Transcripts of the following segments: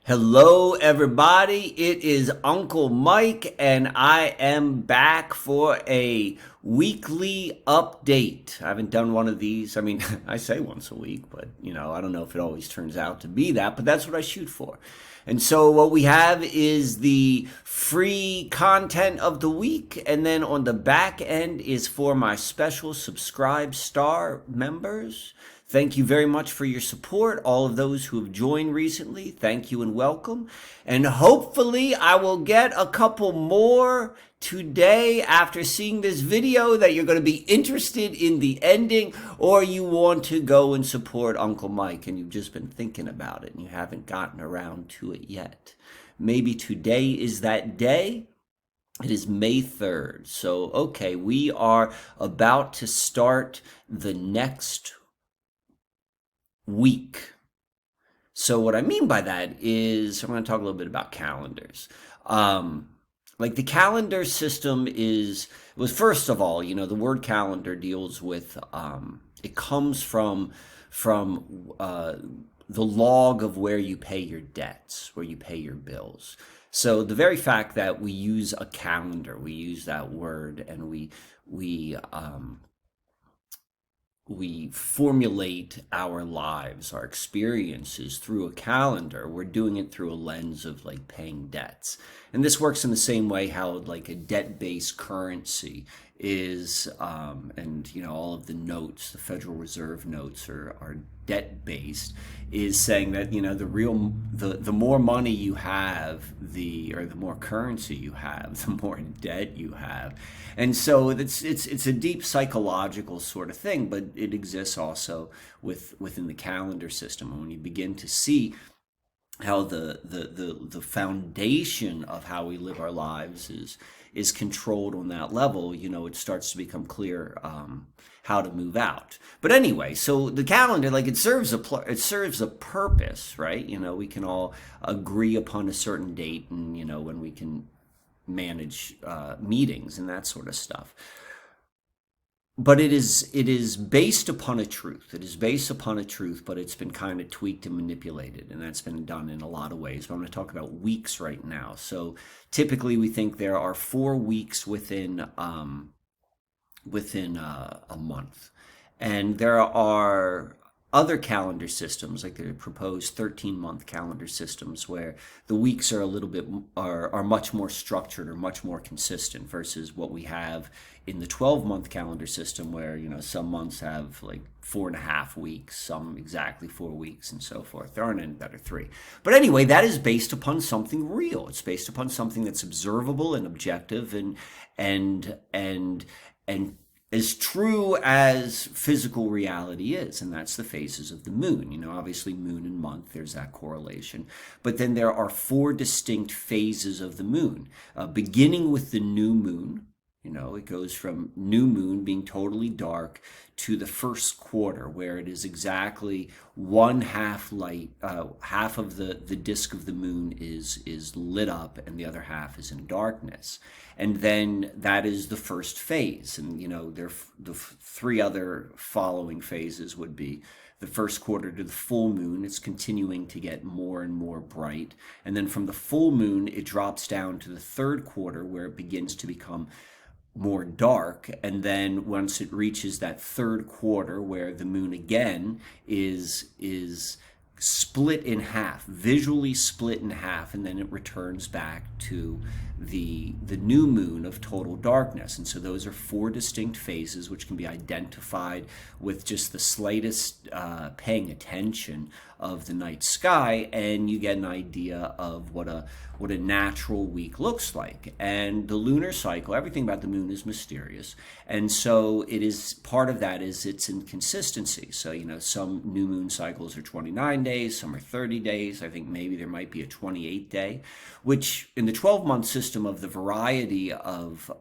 Hello, everybody. It is Uncle Mike, and I am back for a weekly update. I haven't done one of these. I mean, I say once a week, but I don't know if it always turns out to be that, but that's what I shoot for. And so, what we have is the free content of the week, and then on the back end is for my special subscribe star members. Thank you very much for your support. All of those who have joined recently, thank you and welcome. And hopefully, I will get a couple more today after seeing this video that you're going to be interested in the ending, or you want to go and support Uncle Mike and you've just been thinking about it and you haven't gotten around to it yet. Maybe today is that day. It is May 3rd. So, okay, we are about to start the next week. So what I mean by that is I'm going to talk a little bit about calendars. Like the calendar system was first of all, the word calendar deals with it comes from the log of where you pay your debts, where you pay your bills. So the very fact that we use a calendar, we use that word, and we formulate our lives, our experiences through a calendar. We're doing it through a lens of like paying debts. And this works in the same way how like a debt-based currency is, and all of the notes, the Federal Reserve notes are debt-based, is saying that the more money you have, or the more currency you have, the more debt you have. And so it's a deep psychological sort of thing, but it exists also within the calendar system. And when you begin to see how the foundation of how we live our lives is controlled on that level, it starts to become clear how to move out. But anyway, so the calendar, like it serves a purpose, right? We can all agree upon a certain date, and when we can manage meetings and that sort of stuff. But it is based upon a truth. It is based upon a truth, but it's been kind of tweaked and manipulated, and that's been done in a lot of ways. But I'm going to talk about weeks right now. So typically, we think there are 4 weeks within a month, and there are other calendar systems, like the proposed 13-month calendar systems, where the weeks are a little bit are much more structured or much more consistent versus what we have in the 12-month calendar system, where some months have like 4.5 weeks, some exactly 4 weeks, and so forth. There aren't any that are 3. But anyway, that is based upon something real. It's based upon something that's observable and objective and as true as physical reality is, and that's the phases of the moon. Obviously moon and month, there's that correlation. But then there are 4 distinct phases of the moon, beginning with the new moon. It goes from new moon being totally dark to the first quarter, where it is exactly one half light, half of the disk of the moon is lit up and the other half is in darkness. And then that is the first phase. And the 3 other following phases would be the first quarter to the full moon. It's continuing to get more and more bright. And then from the full moon, it drops down to the third quarter, where it begins to become more dark. And then once it reaches that third quarter, where the moon again is split in half, visually split in half, and then it returns back to the new moon of total darkness. And so those are 4 distinct phases, which can be identified with just the slightest paying attention of the night sky, and you get an idea of what a natural week looks like. And the lunar cycle, everything about the moon is mysterious, and so it is part of that is its inconsistency. So some new moon cycles are 29 days, some are 30 days. I think maybe there might be a 28-day, which in the 12-month system of the variety of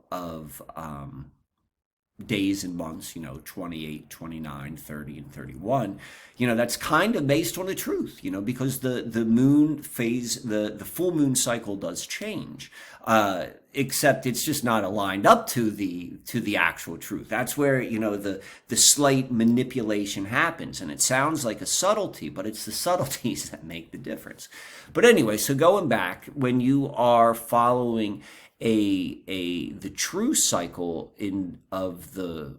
days and months, 28, 29, 30, and 31, that's kind of based on the truth, because the moon phase, the full moon cycle does change. Except it's just not aligned up to the actual truth. That's where, the slight manipulation happens. And it sounds like a subtlety, but it's the subtleties that make the difference. But anyway, so going back, when you are following the true cycle of the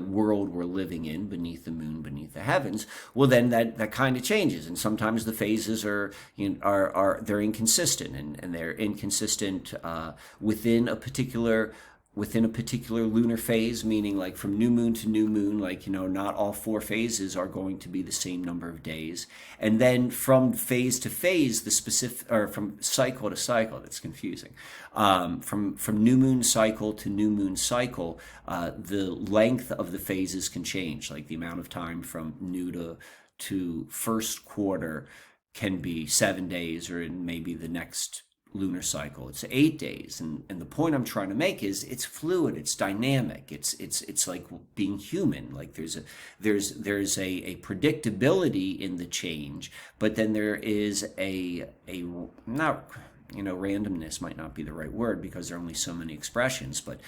world we're living in, beneath the moon, beneath the heavens, well, then that kind of changes. And sometimes the phases are they're inconsistent, and they're inconsistent within a particular lunar phase, meaning like from new moon to new moon, like, not all four phases are going to be the same number of days. And then from phase to phase, the specific, or from cycle to cycle, that's confusing. From new moon cycle to new moon cycle, the length of the phases can change. Like the amount of time from new to first quarter can be 7 days, or in maybe the next lunar cycle it's 8 days. And the point I'm trying to make is it's fluid, it's dynamic, it's like being human. Like there's a predictability in the change, but then there is a not, randomness might not be the right word, because there are only so many expressions, but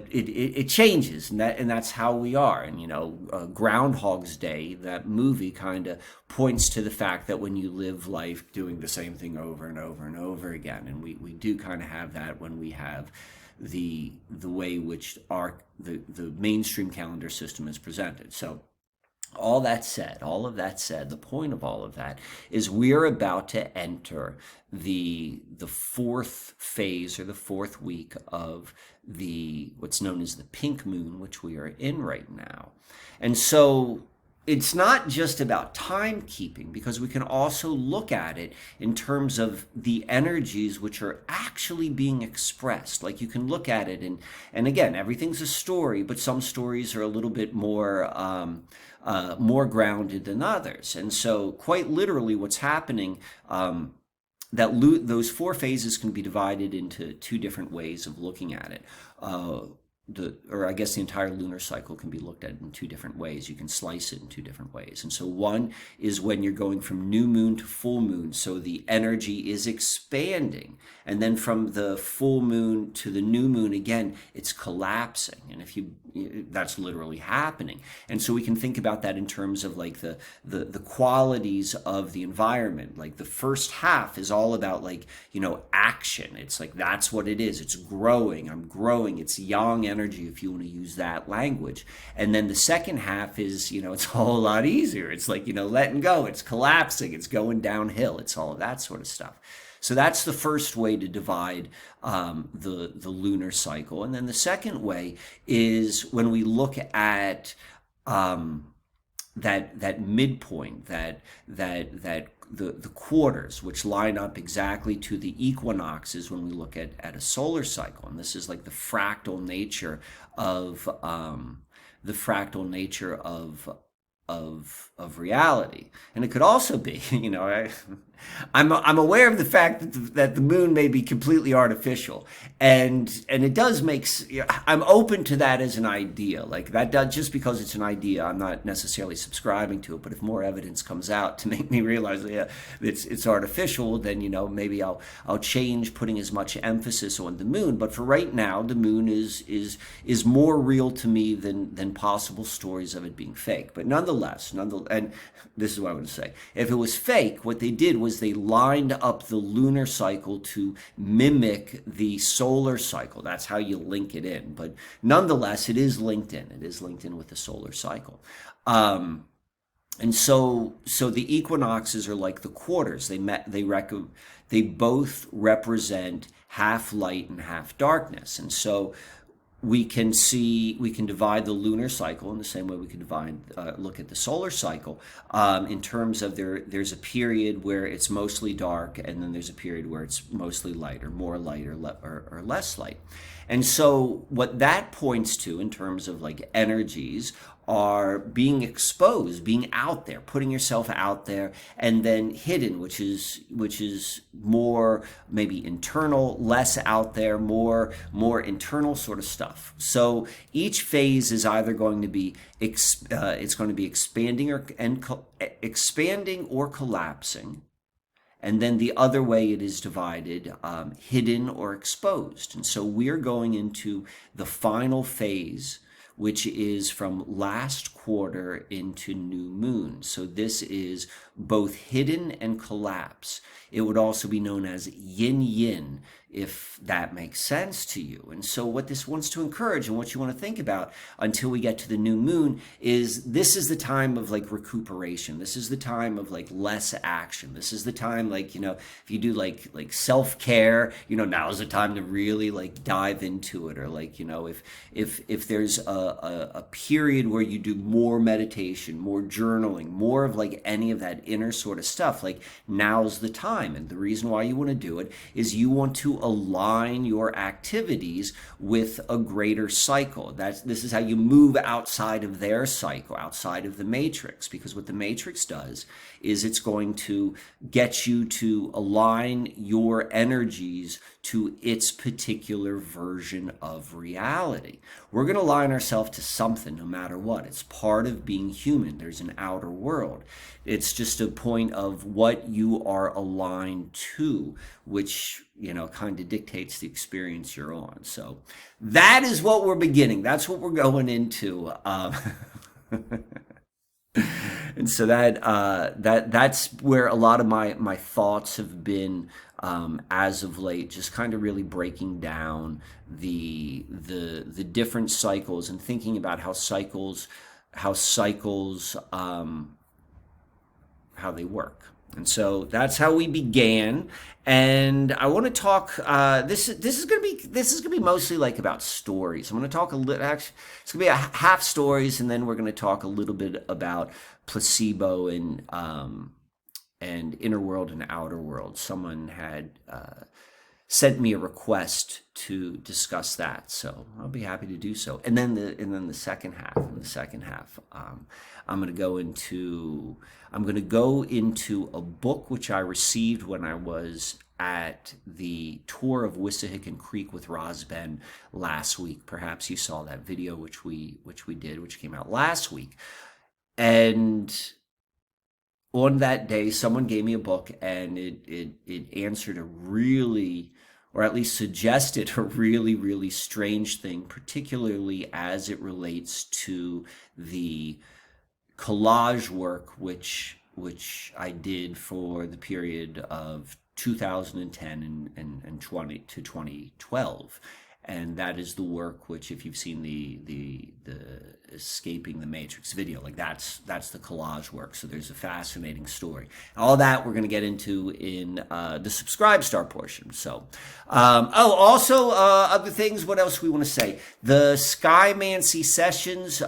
it changes, and that's how we are. And Groundhog's Day, that movie, kind of points to the fact that when you live life doing the same thing over and over and over again, and we do kind of have that when we have the way which the mainstream calendar system is presented. So all of that said, the point of all of that is we're about to enter the fourth phase, or the fourth week of what's known as the pink moon, which we are in right now. And so it's not just about timekeeping, because we can also look at it in terms of the energies which are actually being expressed. Like you can look at it, and again, everything's a story, but some stories are a little bit more grounded than others. And so quite literally what's happening, those four phases can be divided into two different ways of looking at it. Or I guess the entire lunar cycle can be looked at in two different ways. You can slice it in two different ways. And so one is when you're going from new moon to full moon, so the energy is expanding. And then from the full moon to the new moon, again, it's collapsing. And that's literally happening. And so we can think about that in terms of like the qualities of the environment. Like the first half is all about like, action. It's like, that's what it is. It's growing. I'm growing. It's yang energy, if you want to use that language. And then the second half is, it's a whole lot easier. It's like, letting go. It's collapsing. It's going downhill. It's all of that sort of stuff. So that's the first way to divide the lunar cycle. And then the second way is when we look at that midpoint, that the quarters, which line up exactly to the equinoxes when we look at a solar cycle. And this is like the fractal nature of reality. And it could also be, I'm aware of the fact that the moon may be completely artificial, and it does I'm open to that as an idea. Like that does, just because it's an idea, I'm not necessarily subscribing to it. But if more evidence comes out to make me realize, it's artificial, then maybe I'll change putting as much emphasis on the moon. But for right now, the moon is more real to me than possible stories of it being fake. But nonetheless, and this is what I would say: if it was fake, what they did was they lined up the lunar cycle to mimic the solar cycle. That's how you link it in. But nonetheless, it is linked in. It is linked in with the solar cycle. And so the equinoxes are like the quarters. They both represent half light and half darkness. And so we can divide the lunar cycle in the same way we can look at the solar cycle, in terms of there's a period where it's mostly dark, and then there's a period where it's mostly light, or more light, or less light. And so what that points to in terms of like energies are being exposed, being out there, putting yourself out there, and then hidden, which is more maybe internal, less out there, more internal sort of stuff. So each phase is either going to be it's going to be expanding or collapsing. And then the other way it is divided, hidden or exposed. And so we're going into the final phase, which is from last quarter into new moon. So this is both hidden and collapse. It would also be known as yin yin, if that makes sense to you. And so what this wants to encourage and what you want to think about until we get to the new moon is this is the time of like recuperation. This is the time of like less action. This is the time, like, if you do like self-care, now is the time to really like dive into it. Or like, if there's a period where you do more meditation, more journaling, more of like any of that inner sort of stuff, like now's the time. And the reason why you want to do it is you want to align your activities with a greater cycle. This is how you move outside of their cycle, outside of the matrix, because what the matrix does is it's going to get you to align your energies to its particular version of reality. We're going to align ourselves to something no matter what. It's part of being human. There's an outer world. It's just a point of what you are aligned to, which, kind of dictates the experience you're on. So that is what we're beginning. That's what we're going into. And so that's where a lot of my thoughts have been as of late, just kind of really breaking down the different cycles and thinking about how cycles how they work. And so that's how we began. And I want to talk. This is gonna be mostly like about stories. I'm gonna talk a little. Actually, it's gonna be a half stories, and then we're gonna talk a little bit about placebo and inner world and outer world. Someone had sent me a request to discuss that, so I'll be happy to do so. And then the second half. I'm going to go into a book which I received when I was at the tour of Wissahickon Creek with Rosben last week. Perhaps you saw that video which we did, which came out last week. And on that day, someone gave me a book, and it answered a really, or at least suggested a really, really strange thing, particularly as it relates to the collage work which I did for the period of 2010 and 20 to 2012. And that is the work which, if you've seen the Escaping the Matrix video, like that's the collage work. So there's a fascinating story. All that we're going to get into in the subscribe star portion. So, also other things. What else we want to say? The Skymancy sessions,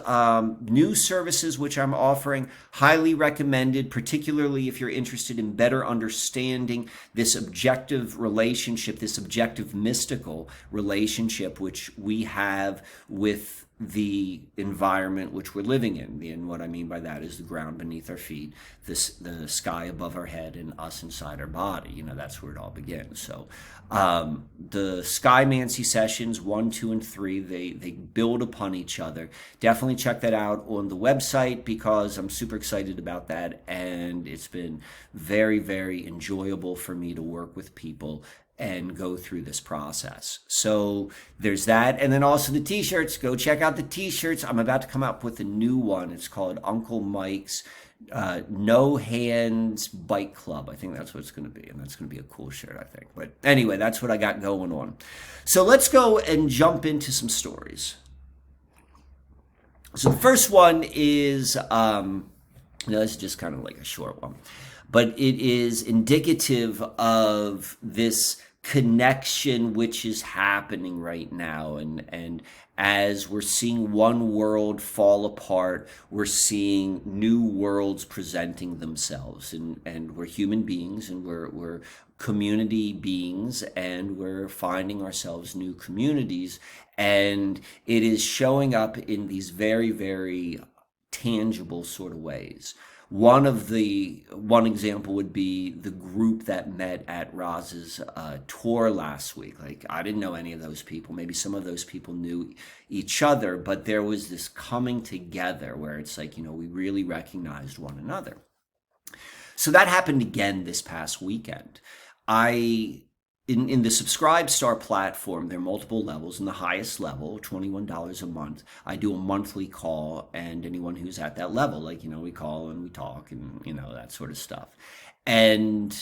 new services which I'm offering, highly recommended, particularly if you're interested in better understanding this objective relationship, this objective mystical relationship which we have with the environment which we're living in. And what I mean by that is the ground beneath our feet, the sky above our head, and us inside our body. That's where it all begins. So the Skymancy sessions 1, 2, and 3, they build upon each other. Definitely check that out on the website, because I'm super excited about that, and it's been very, very enjoyable for me to work with people and go through this process. So there's that. And then also the t-shirts. Go check out the t-shirts. I'm about to come up with a new one. It's called Uncle Mike's No Hands Bike Club. I think that's what it's going to be. And that's going to be a cool shirt, I think. But anyway, that's what I got going on. So let's go and jump into some stories. So the first one is, this is just kind of like a short one, but it is indicative of this connection which is happening right now. And as we're seeing one world fall apart, we're seeing new worlds presenting themselves. And we're human beings, and we're community beings, and we're finding ourselves new communities. And it is showing up in these very, very tangible sort of ways. One example would be the group that met at Roz's tour last week. Like, I didn't know any of those people. Maybe some of those people knew each other, but there was this coming together where it's like, we really recognized one another. So that happened again this past weekend. I in the Subscribe Star platform, there are multiple levels. In the highest level, $21 a month, I do a monthly call, and anyone who's at that level, like, we call and we talk and, that sort of stuff. And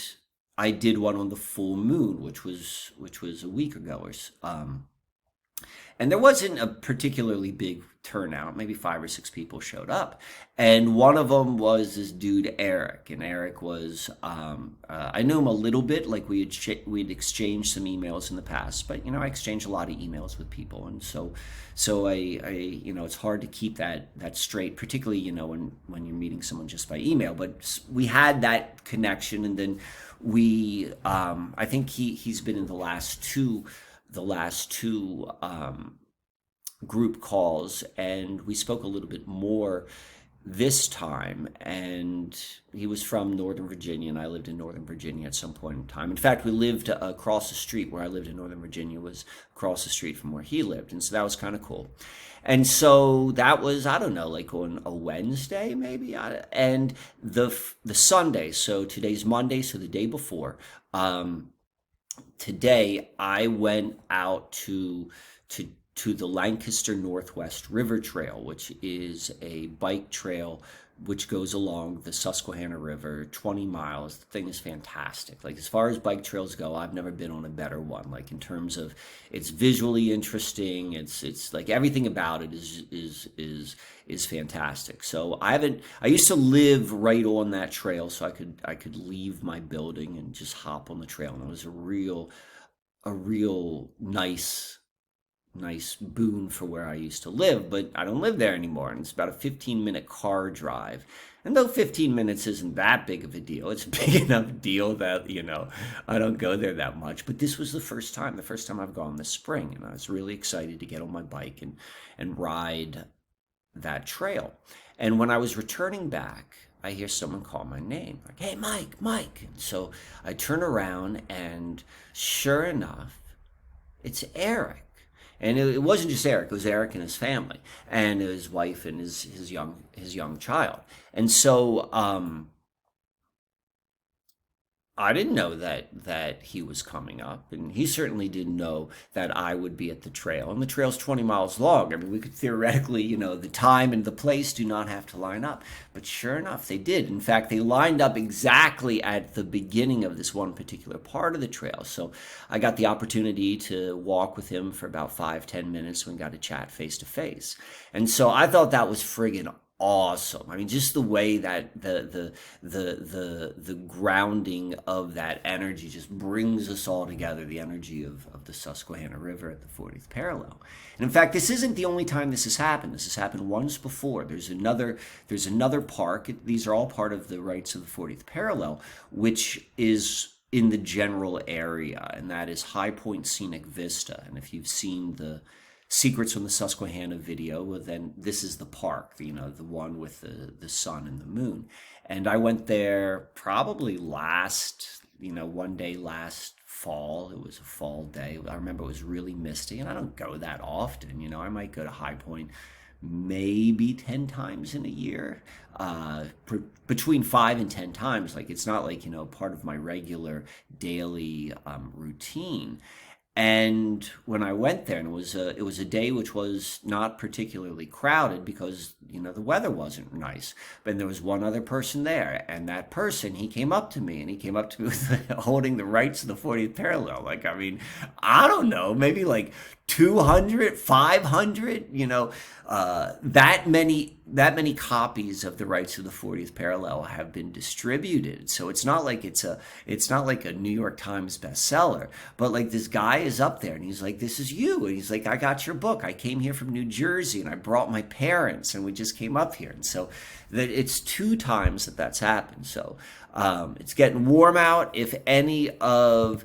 I did one on the full moon, which was a week ago, and there wasn't a particularly big turnout. Maybe 5 or 6 people showed up. And one of them was this dude, Eric. And Eric was, I knew him a little bit. Like, we'd exchanged some emails in the past. But, I exchanged a lot of emails with people. And so I it's hard to keep that straight, particularly, when you're meeting someone just by email. But we had that connection. And then I think he's been in the last two group calls, and we spoke a little bit more this time. And he was from Northern Virginia, and I lived in Northern Virginia at some point in time. In fact, we lived across the street. Where I lived in Northern Virginia was across the street from where he lived, and so that was kind of cool. And so that was, I don't know, like on a Wednesday maybe, and the Sunday. So today's Monday, so the day before. Today I went out to the Lancaster Northwest River Trail, which is a bike trail which goes along the Susquehanna River, 20 miles. The thing is fantastic. Like, as far as bike trails go, I've never been on a better one. Like, in terms of, it's visually interesting. It's like everything about it is fantastic. So I used to live right on that trail, so I could leave my building and just hop on the trail. And it was a real nice boon for where I used to live, but I don't live there anymore. And it's about a 15-minute car drive. And though 15 minutes isn't that big of a deal, it's a big enough deal that, I don't go there that much. But this was the first time I've gone this spring. And I was really excited to get on my bike and ride that trail. And when I was returning back, I hear someone call my name, like, "Hey, Mike, Mike." And so I turn around, and sure enough, it's Eric. And it wasn't just Eric; it was Eric and his family, and his wife and his young child. And so I didn't know that he was coming up, and he certainly didn't know that I would be at the trail. And the trail's 20 miles long. I mean, we could theoretically, the time and the place do not have to line up. But sure enough, they did. In fact, they lined up exactly at the beginning of this one particular part of the trail. So I got the opportunity to walk with him for about 5-10 minutes. We got to chat face to face. And so I thought that was friggin' awesome. I mean, just the way that the grounding of that energy just brings us all together, the energy of the Susquehanna River at the 40th parallel. And in fact, this isn't the only time this has happened. This has happened once before. There's another park. These are all part of the rites of the 40th parallel, which is in the general area, and that is High Point Scenic Vista. And if you've seen the Secrets from the Susquehanna video, well, then this is the park, the one with the sun and the moon. And I went there probably one day last fall. It was a fall day. I remember it was really misty, and I don't go that often. I might go to High Point maybe 10 times in a year, between 5 and 10 times. Like, it's not like, part of my regular daily routine. And when I went there, and it was a day which was not particularly crowded because, the weather wasn't nice. But there was one other person there, and that person, he came up to me with holding the rights of the 40th parallel. Like, I mean, I don't know, maybe like 200, 500, that many copies of the rights of the 40th parallel have been distributed. So it's not like a New York Times bestseller, but like, this guy is up there, and he's like, "This is you." And he's like, "I got your book. I came here from New Jersey, and I brought my parents, and we just came up here." And so that it's 2 times that's happened. So it's getting warm out. If any of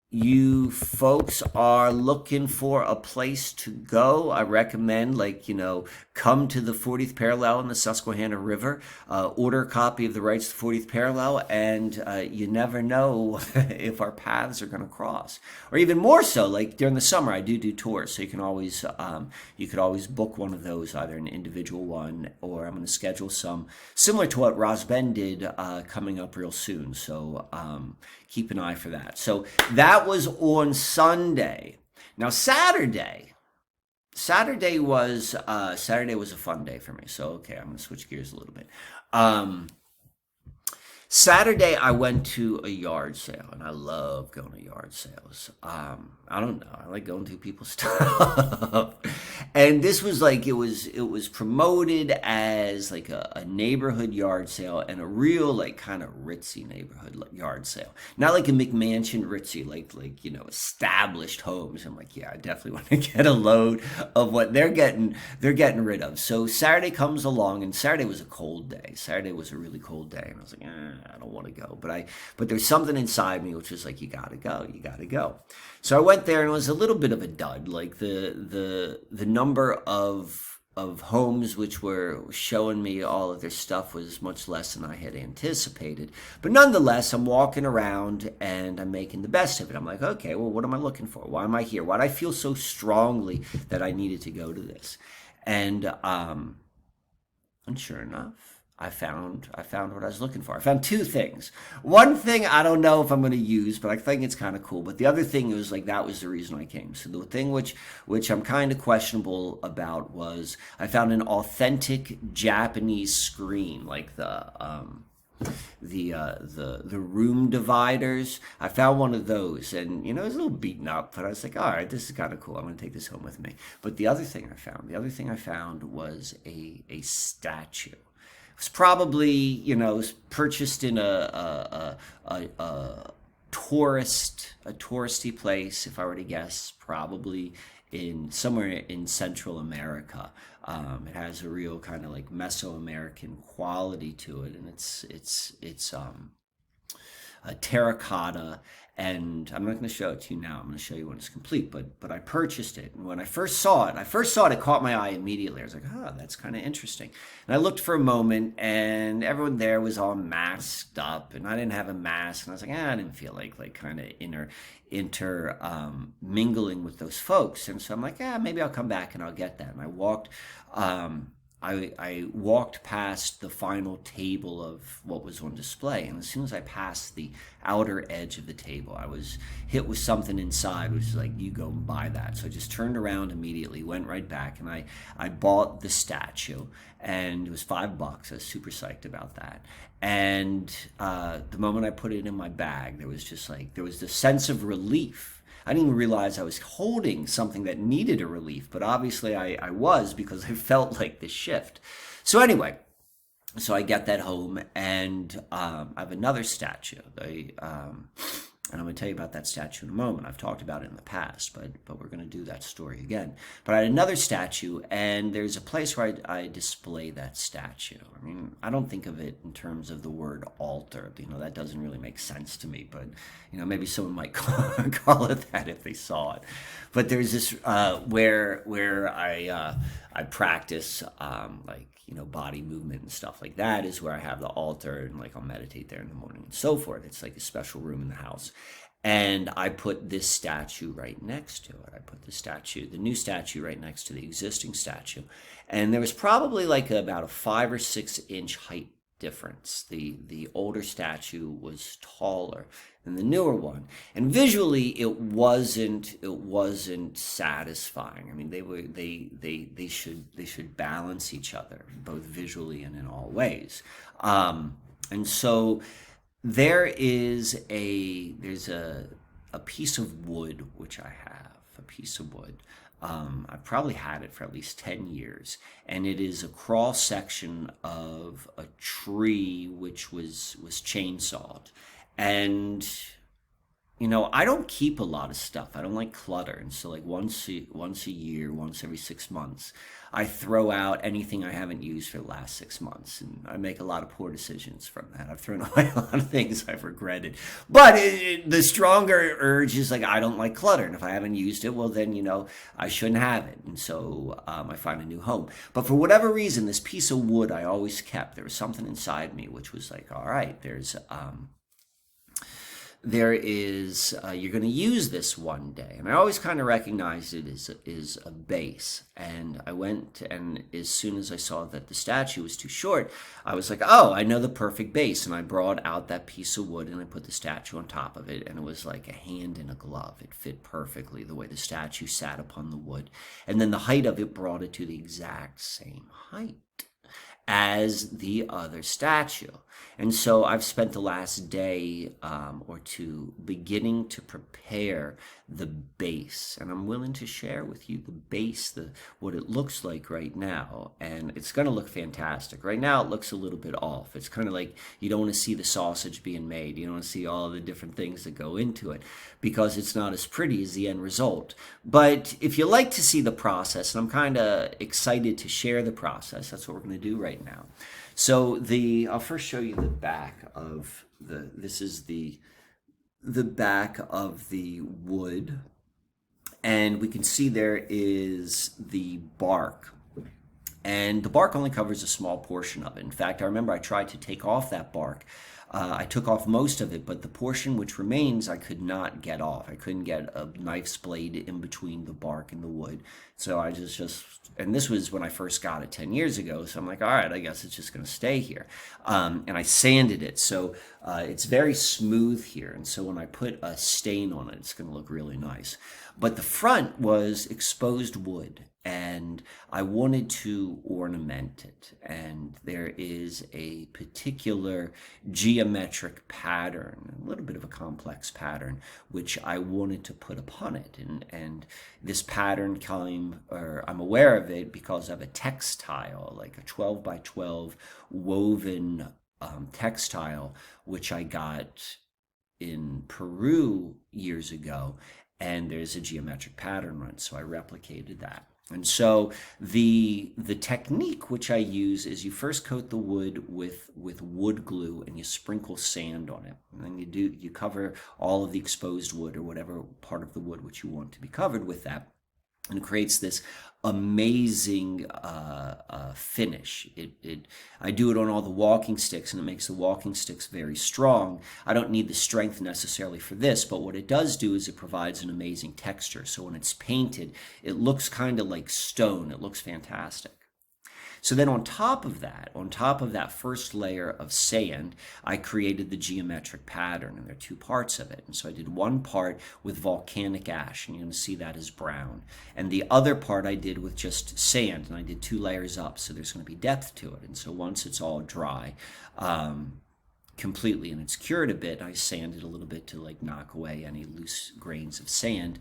you folks are looking for a place to go, I recommend, come to the 40th parallel in the Susquehanna River, order a copy of the Rights to the 40th Parallel, and you never know if our paths are going to cross. Or even more so, like during the summer, I do tours, so you could always book one of those, either an individual one, or I'm going to schedule some similar to what Rosben did coming up real soon. So keep an eye for that. So that was on Sunday. Now Saturday was a fun day for me. So okay, I'm gonna switch gears a little bit. Saturday, I went to a yard sale, and I love going to yard sales. I don't know, I like going to people's stuff. And this was like it was promoted as like a neighborhood yard sale, and a real like kind of ritzy neighborhood yard sale, not like a McMansion ritzy, like established homes. I'm like, yeah, I definitely want to get a load of what they're getting rid of. So Saturday comes along, and Saturday was a cold day. Saturday was a really cold day, and I was like, I don't want to go, but there's something inside me which was like, you gotta go. So I went there, and it was a little bit of a dud. Like the number of homes which were showing me all of their stuff was much less than I had anticipated. But nonetheless, I'm walking around and I'm making the best of it. I'm like, okay, well, what am I looking for? Why am I here? Why did I feel so strongly that I needed to go to this? And sure enough, I found what I was looking for. I found two things. One thing I don't know if I'm going to use, but I think it's kind of cool. But the other thing was like that was the reason I came. So the thing which I'm kind of questionable about was I found an authentic Japanese screen, like the room dividers. I found one of those, and it was a little beaten up, but I was like, all right, this is kind of cool. I'm going to take this home with me. But the other thing I found was a statue. It was probably purchased in a touristy place, if I were to guess, probably in somewhere in Central America. It has a real kind of like Mesoamerican quality to it, and it's a terracotta. And I'm not going to show it to you now. I'm going to show you when it's complete. But I purchased it, and when I first saw it, it caught my eye immediately. I was like, oh, that's kind of interesting. And I looked for a moment, and everyone there was all masked up, and I didn't have a mask, and I was like, I didn't feel like kind of mingling with those folks. And so I'm like, maybe I'll come back and I'll get that. And I walked past the final table of what was on display, and as soon as I passed the outer edge of the table, I was hit with something inside, which was like, you go and buy that. So I just turned around immediately, went right back, and I bought the statue, and it was $5. I was super psyched about that. And the moment I put it in my bag, there was this sense of relief. I didn't even realize I was holding something that needed a relief, but obviously I was, because I felt like this shift. So anyway, I get that home, and I have another statue. And I'm going to tell you about that statue in a moment. I've talked about it in the past, but we're going to do that story again. But I had another statue, and there's a place where I display that statue. I mean, I don't think of it in terms of the word altar. That doesn't really make sense to me, but maybe someone might call it that if they saw it. But there's this where I practice body movement and stuff like that, is where I have the altar, and like I'll meditate there in the morning and so forth. It's like a special room in the house. And I put this statue right next to it. I put the new statue right next to the existing statue. And there was probably like about a 5 or 6 inch height difference. The older statue was taller than the newer one, and visually it wasn't satisfying. I mean, they should balance each other, both visually and in all ways. And so there's a piece of wood, which I have a piece of wood. I've probably had it for at least 10 years, and it is a cross section of a tree which was chainsawed. And I don't keep a lot of stuff. I don't like clutter. And so like once a year, once every 6 months, I throw out anything I haven't used for the last 6 months. And I make a lot of poor decisions from that. I've thrown away a lot of things I've regretted. But the stronger urge is like, I don't like clutter. And if I haven't used it, well, then, I shouldn't have it. And so I find a new home. But for whatever reason, this piece of wood I always kept. There was something inside me which was like, all right, you're going to use this one day. And I always kind of recognized it as a base. And I went, and as soon as I saw that the statue was too short, I was like, oh, I know the perfect base. And I brought out that piece of wood and I put the statue on top of it. And it was like a hand in a glove. It fit perfectly the way the statue sat upon the wood. And then the height of it brought it to the exact same height as the other statue. And so I've spent the last day or two beginning to prepare the base. And I'm willing to share with you the base, what it looks like right now. And it's going to look fantastic. Right now it looks a little bit off. It's kind of like you don't want to see the sausage being made. You don't want to see all the different things that go into it because it's not as pretty as the end result. But if you like to see the process, and I'm kind of excited to share the process, that's what we're going to do right now. So I'll first show you the back of this is the back of the wood, and we can see there is the bark. And the bark only covers a small portion of it. In fact, I remember I tried to take off that bark. I took off most of it, but the portion which remains I could not get off. I couldn't get a knife's blade in between the bark and the wood. So I and this was when I first got it 10 years ago. So I'm like, all right, I guess it's just going to stay here. And I sanded it. So it's very smooth here. And so when I put a stain on it, it's going to look really nice. But the front was exposed wood. And I wanted to ornament it, and there is a particular geometric pattern, a little bit of a complex pattern, which I wanted to put upon it. And this pattern I'm aware of it because of a textile, like a 12 by 12 woven textile, which I got in Peru years ago. And there's a geometric pattern on it, so I replicated that. And so the technique which I use is you first coat the wood with wood glue and you sprinkle sand on it. And then you cover all of the exposed wood or whatever part of the wood which you want to be covered with that. And it creates this amazing finish. I do it on all the walking sticks, and it makes the walking sticks very strong. I don't need the strength necessarily for this, but what it does do is it provides an amazing texture. So when it's painted, it looks kind of like stone. It looks fantastic. So then on top of that first layer of sand, I created the geometric pattern, and there are two parts of it. And so I did one part with volcanic ash, and you're going to see that as brown. And the other part I did with just sand, and I did 2 layers up, so there's going to be depth to it. And so once it's all dry, completely and it's cured a bit, I sanded a little bit to like knock away any loose grains of sand.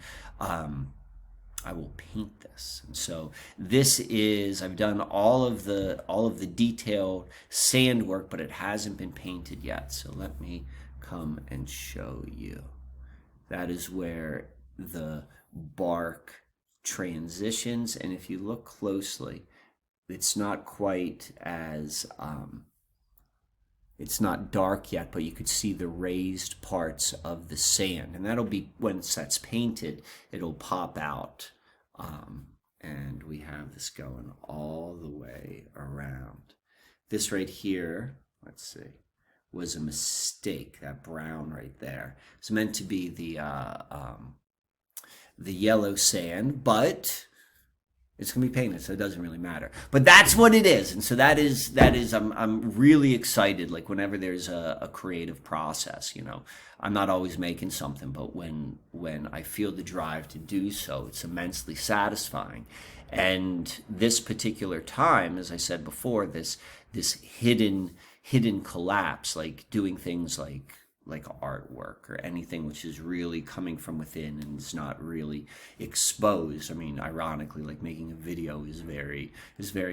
I will paint this. And so I've done all of the detailed sand work, but it hasn't been painted yet. So let me come and show you. That is where the bark transitions. And if you look closely, it's not quite as, it's not dark yet, but you could see the raised parts of the sand. And that'll be, once that's painted, it'll pop out. And we have this going all the way around. This right here, let's see, was a mistake. That brown right there. It's meant to be the yellow sand, but it's going to be painted, so it doesn't really matter. But that's what it is. And so that is I'm really excited, like whenever there's a creative process, I'm not always making something, but when I feel the drive to do so, it's immensely satisfying. And this particular time, as I said before, this hidden collapse, like doing things like artwork or anything which is really coming from within and is not really exposed. I mean, ironically, like making a video is very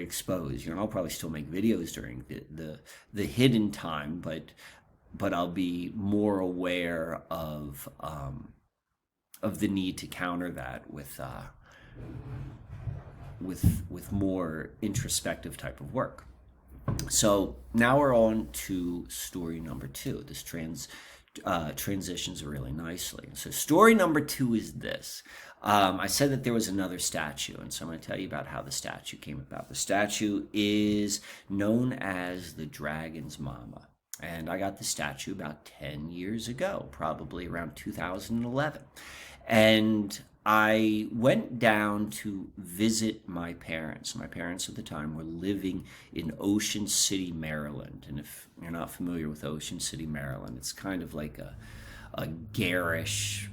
exposed. I'll probably still make videos during the hidden time, but but I'll be more aware of the need to counter that with more introspective type of work. So now we're on to story number two. This transitions really nicely. So story number two is this. I said that there was another statue, and so I'm going to tell you about how the statue came about. The statue is known as the Dragon's Momma, and I got the statue about 10 years ago, probably around 2011. And I went down to visit my parents. My parents at the time were living in Ocean City, Maryland. And if you're not familiar with Ocean City, Maryland, it's kind of like a garish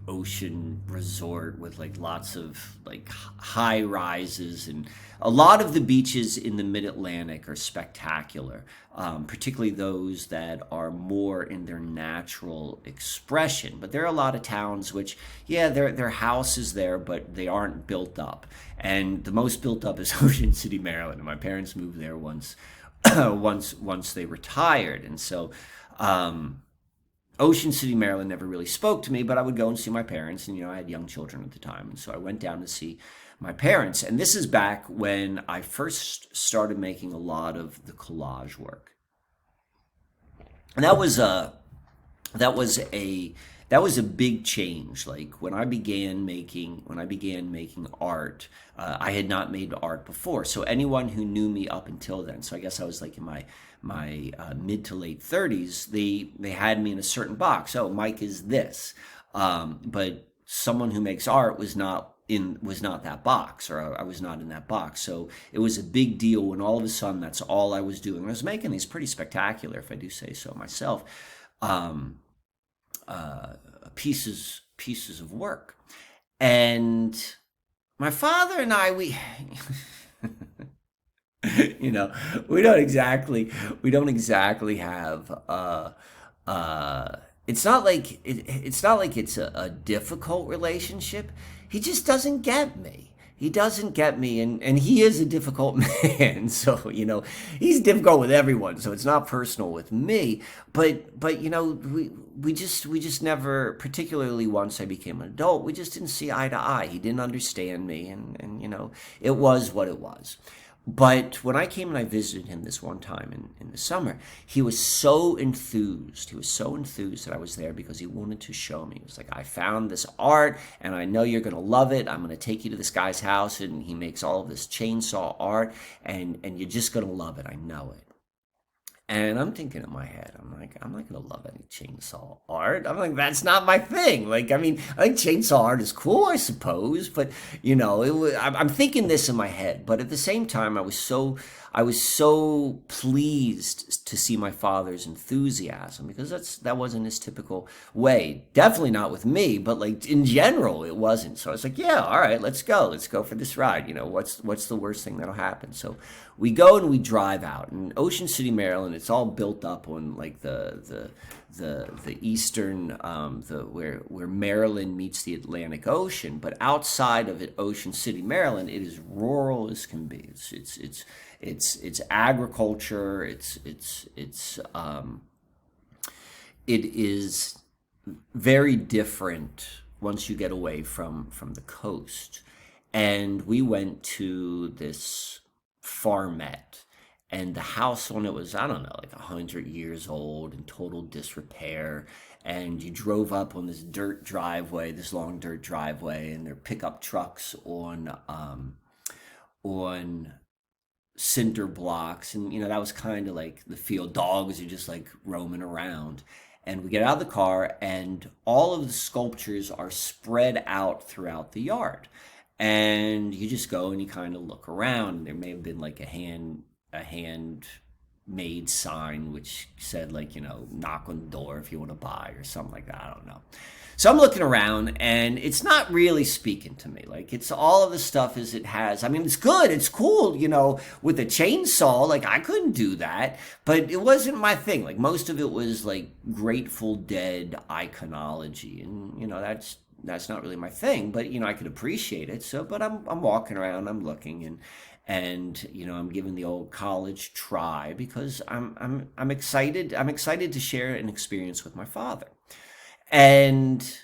ocean resort with like lots of like high rises, and a lot of the beaches in the mid-Atlantic are spectacular, particularly those that are more in their natural expression. But there are a lot of towns which, yeah, their houses there, but they aren't built up. And the most built up is Ocean City, Maryland. And my parents moved there once once they retired. And so Ocean City, Maryland never really spoke to me, but I would go and see my parents, and I had young children at the time, and so I went down to see my parents. And this is back when I first started making a lot of the collage work, and that was a big change. Like when I began making art, I had not made art before. So anyone who knew me up until then, so I guess I was like in my mid to late 30s, they had me in a certain box. Oh, Mike is this, but someone who makes art was not that box, or I was not in that box. So it was a big deal when all of a sudden that's all I was doing. I was making these pretty spectacular, if I do say so myself, pieces of work. And my father and I, we we don't exactly have it's not like it's a difficult relationship. He just doesn't get me. He doesn't get me, and he is a difficult man. So, he's difficult with everyone. So it's not personal with me. But we just never, particularly once I became an adult, we just didn't see eye to eye. He didn't understand me, and it was what it was. But when I came and I visited him this one time in the summer, he was so enthused. He was so enthused that I was there because he wanted to show me. He was like, I found this art, and I know you're going to love it. I'm going to take you to this guy's house, and he makes all of this chainsaw art, and you're just going to love it. I know it. And I'm thinking in my head, I'm like, I'm not going to love any chainsaw art. I'm like, that's not my thing. Like, I mean, I think chainsaw art is cool, I suppose. But, I'm thinking this in my head. But at the same time, I was so pleased to see my father's enthusiasm, because that wasn't his typical way. Definitely not with me, but like in general, it wasn't. So I was like, yeah, all right, let's go for this ride. What's the worst thing that'll happen? So we go and we drive out in Ocean City, Maryland. It's all built up on like the eastern, where Maryland meets the Atlantic Ocean. But outside of it, Ocean City, Maryland, it is rural as can be. It's agriculture. It is very different once you get away from the coast. And we went to this farmette, and the house on it was, I don't know, like 100 years old, in total disrepair. And you drove up on this long dirt driveway, and there are pickup trucks on cinder blocks, and that was kind of like the field. Dogs are just like roaming around. And we get out of the car, and all of the sculptures are spread out throughout the yard. And you just go and you kind of look around. There may have been like a hand made sign which said, like, knock on the door if you want to buy, or something like that. I don't know. So I'm looking around, and it's not really speaking to me. Like, it's all of the stuff as it has. I mean, it's good, it's cool, with a chainsaw. Like, I couldn't do that, but it wasn't my thing. Like, most of it was like Grateful Dead iconology, and that's that's not really my thing, but I could appreciate it. So, but I'm walking around, I'm looking, and I'm giving the old college try because I'm excited. I'm excited to share an experience with my father. And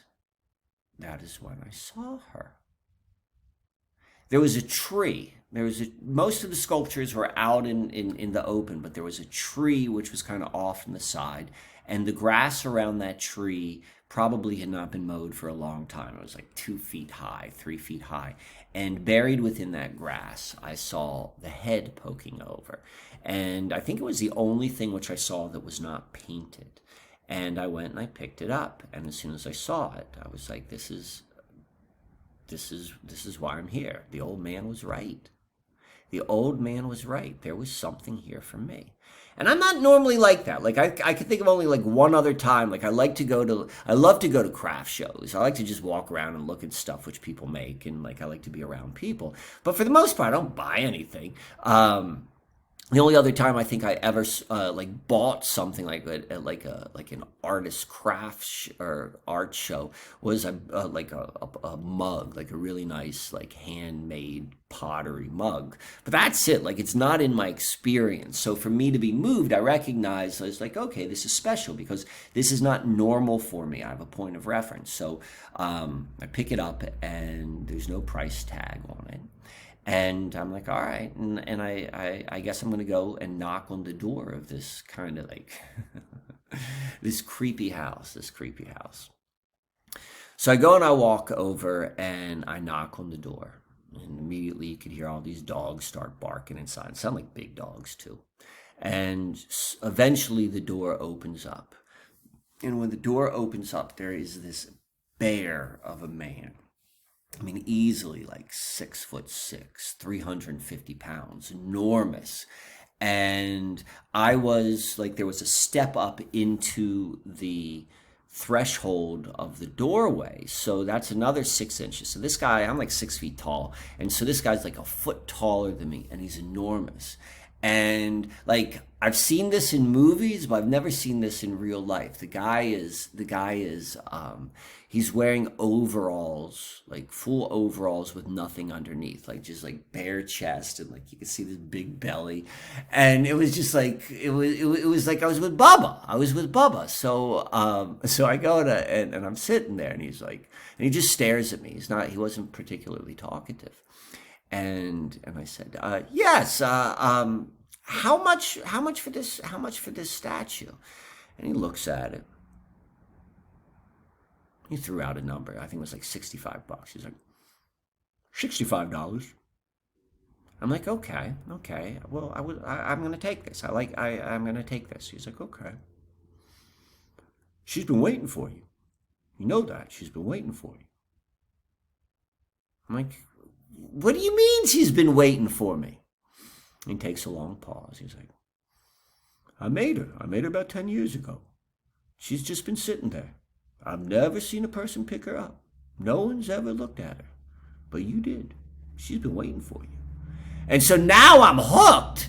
that is when I saw her. There was a tree. Most of the sculptures were out in the open, but there was a tree which was kind of off in the side, and the grass around that tree probably had not been mowed for a long time. It was like 2 feet high, 3 feet high, and buried within that grass, I saw the head poking over, and I think it was the only thing which I saw that was not painted. And I went and I picked it up, and as soon as I saw it, I was like, this is why I'm here. The old man was right. The old man was right. There was something here for me. And I'm not normally like that. Like I could think of only like one other time. Like I love to go to craft shows. I like to just walk around and look at stuff which people make, and like I like to be around people. But for the most part, I don't buy anything. The only other time I think I ever like bought something like an artist or art show was a mug, like a really nice like handmade pottery mug. But that's it. Like it's not in my experience. So for me to be moved, I recognize I was like, okay, this is special because this is not normal for me. I have a point of reference. So I pick it up and there's no price tag on it. And I'm like, all right. And I guess I'm going to go and knock on the door of this kind of like, this creepy house. So I go and I walk over and I knock on the door. And immediately you could hear all these dogs start barking inside. It sound like big dogs too. And eventually the door opens up. And when the door opens up, there is this bear of a man. I mean, easily like 6'6", 350 pounds, enormous. And I was like, there was a step up into the threshold of the doorway. So that's another 6 inches. So this guy, I'm like 6 feet tall. And so this guy's like a foot taller than me, and he's enormous. And like, I've seen this in movies, but I've never seen this in real life. The guy is, he's wearing overalls, like full overalls with nothing underneath, like just like bare chest, and like you can see this big belly. And it was just like, it was like I was with Bubba. So I go to, and I'm sitting there, and he's like, and he just stares at me. He wasn't particularly talkative. And I said, yes, how much for this statue? And he looks at it. He threw out a number. I think it was like $65. He's like, $65. I'm like, okay. Well, I'm going to take this. I'm going to take this. He's like, okay. She's been waiting for you. You know that. She's been waiting for you. I'm like, what do you mean she's been waiting for me? He takes a long pause. He's like, I made her. I made her about 10 years ago. She's just been sitting there. I've never seen a person pick her up. No one's ever looked at her. But you did. She's been waiting for you. And so now I'm hooked.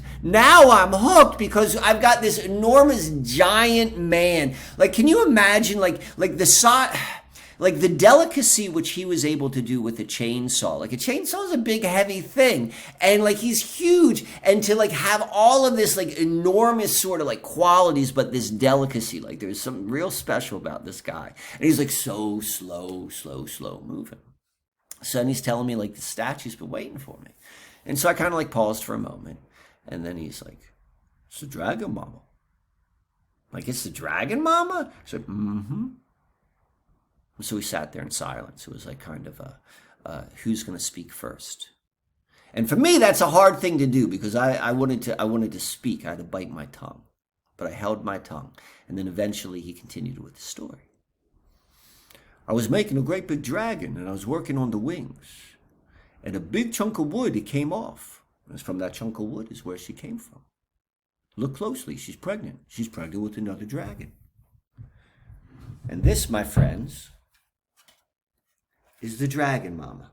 Because I've got this enormous giant man. Like, can you imagine like the size, like the delicacy which he was able to do with a chainsaw. Like a chainsaw is a big heavy thing, and like he's huge, and to like have all of this like enormous sort of like qualities, but this delicacy, like there's something real special about this guy. And he's like so slow moving. So then he's telling me like the statue's been waiting for me. And so I kind of like paused for a moment, and then he's like, it's the Dragon Momma. Like, it's the Dragon Momma? I said, mm-hmm. So we sat there in silence. It was like kind of who's going to speak first? And for me, that's a hard thing to do because I wanted to speak. I had to bite my tongue, but I held my tongue. And then eventually he continued with the story. I was making a great big dragon, and I was working on the wings. And a big chunk of wood, it came off. And from that chunk of wood is where she came from. Look closely, she's pregnant. She's pregnant with another dragon. And this, my friends, is the Dragon Momma.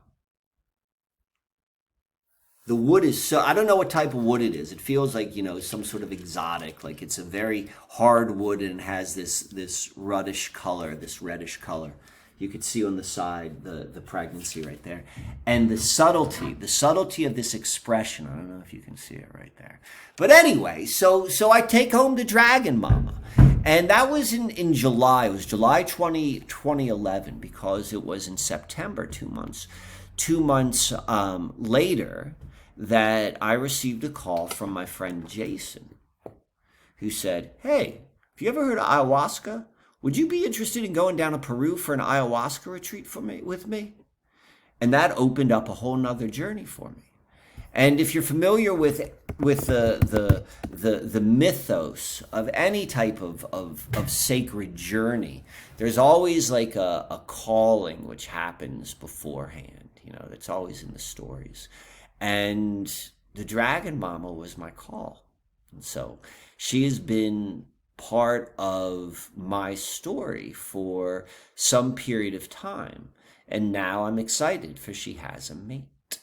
The wood is so, I don't know what type of wood it is. It feels like, some sort of exotic, like it's a very hard wood and it has this reddish color. You could see on the side the pregnancy right there. And the subtlety of this expression, I don't know if you can see it right there. But anyway, so I take home the Dragon Momma. And that was in July. It was July 2011, because it was in September, 2 months later, that I received a call from my friend Jason, who said, "Hey, have you ever heard of ayahuasca? Would you be interested in going down to Peru for an ayahuasca retreat with me?" And that opened up a whole nother journey for me. And if you're familiar with the mythos of any type of sacred journey, there's always like a calling which happens beforehand. That's always in the stories. And the Dragon Momma was my call. And so she has been part of my story for some period of time. And now I'm excited, for she has a mate.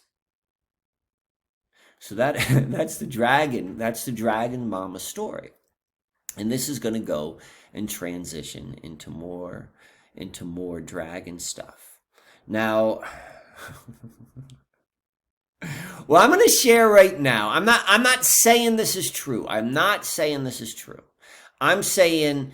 So that's the Dragon Momma story. And this is going to go and transition into more dragon stuff. Now, well, I'm going to share right now. I'm not saying this is true. I'm saying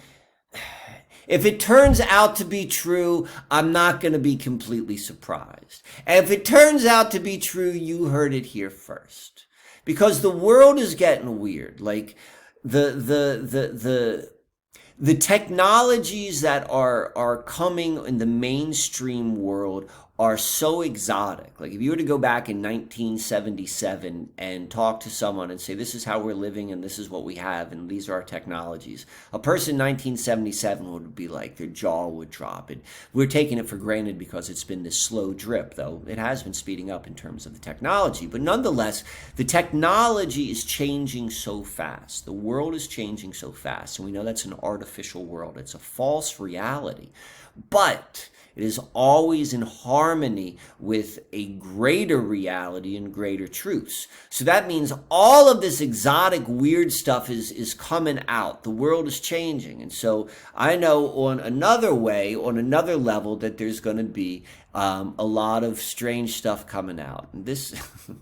if it turns out to be true, I'm not going to be completely surprised. And if it turns out to be true, you heard it here first. Because the world is getting weird. Like the technologies that are coming in the mainstream world are so exotic. Like if you were to go back in 1977 and talk to someone and say, this is how we're living and this is what we have and these are our technologies, a person in 1977 would be like, their jaw would drop. And we're taking it for granted because it's been this slow drip, though it has been speeding up in terms of the technology. But nonetheless, the technology is changing so fast. The world is changing so fast. And we know that's an artificial world. It's a false reality. But it is always in harmony with a greater reality and greater truths. So that means all of this exotic, weird stuff is coming out. The world is changing. And so I know on another level, that there's going to be a lot of strange stuff coming out. And this,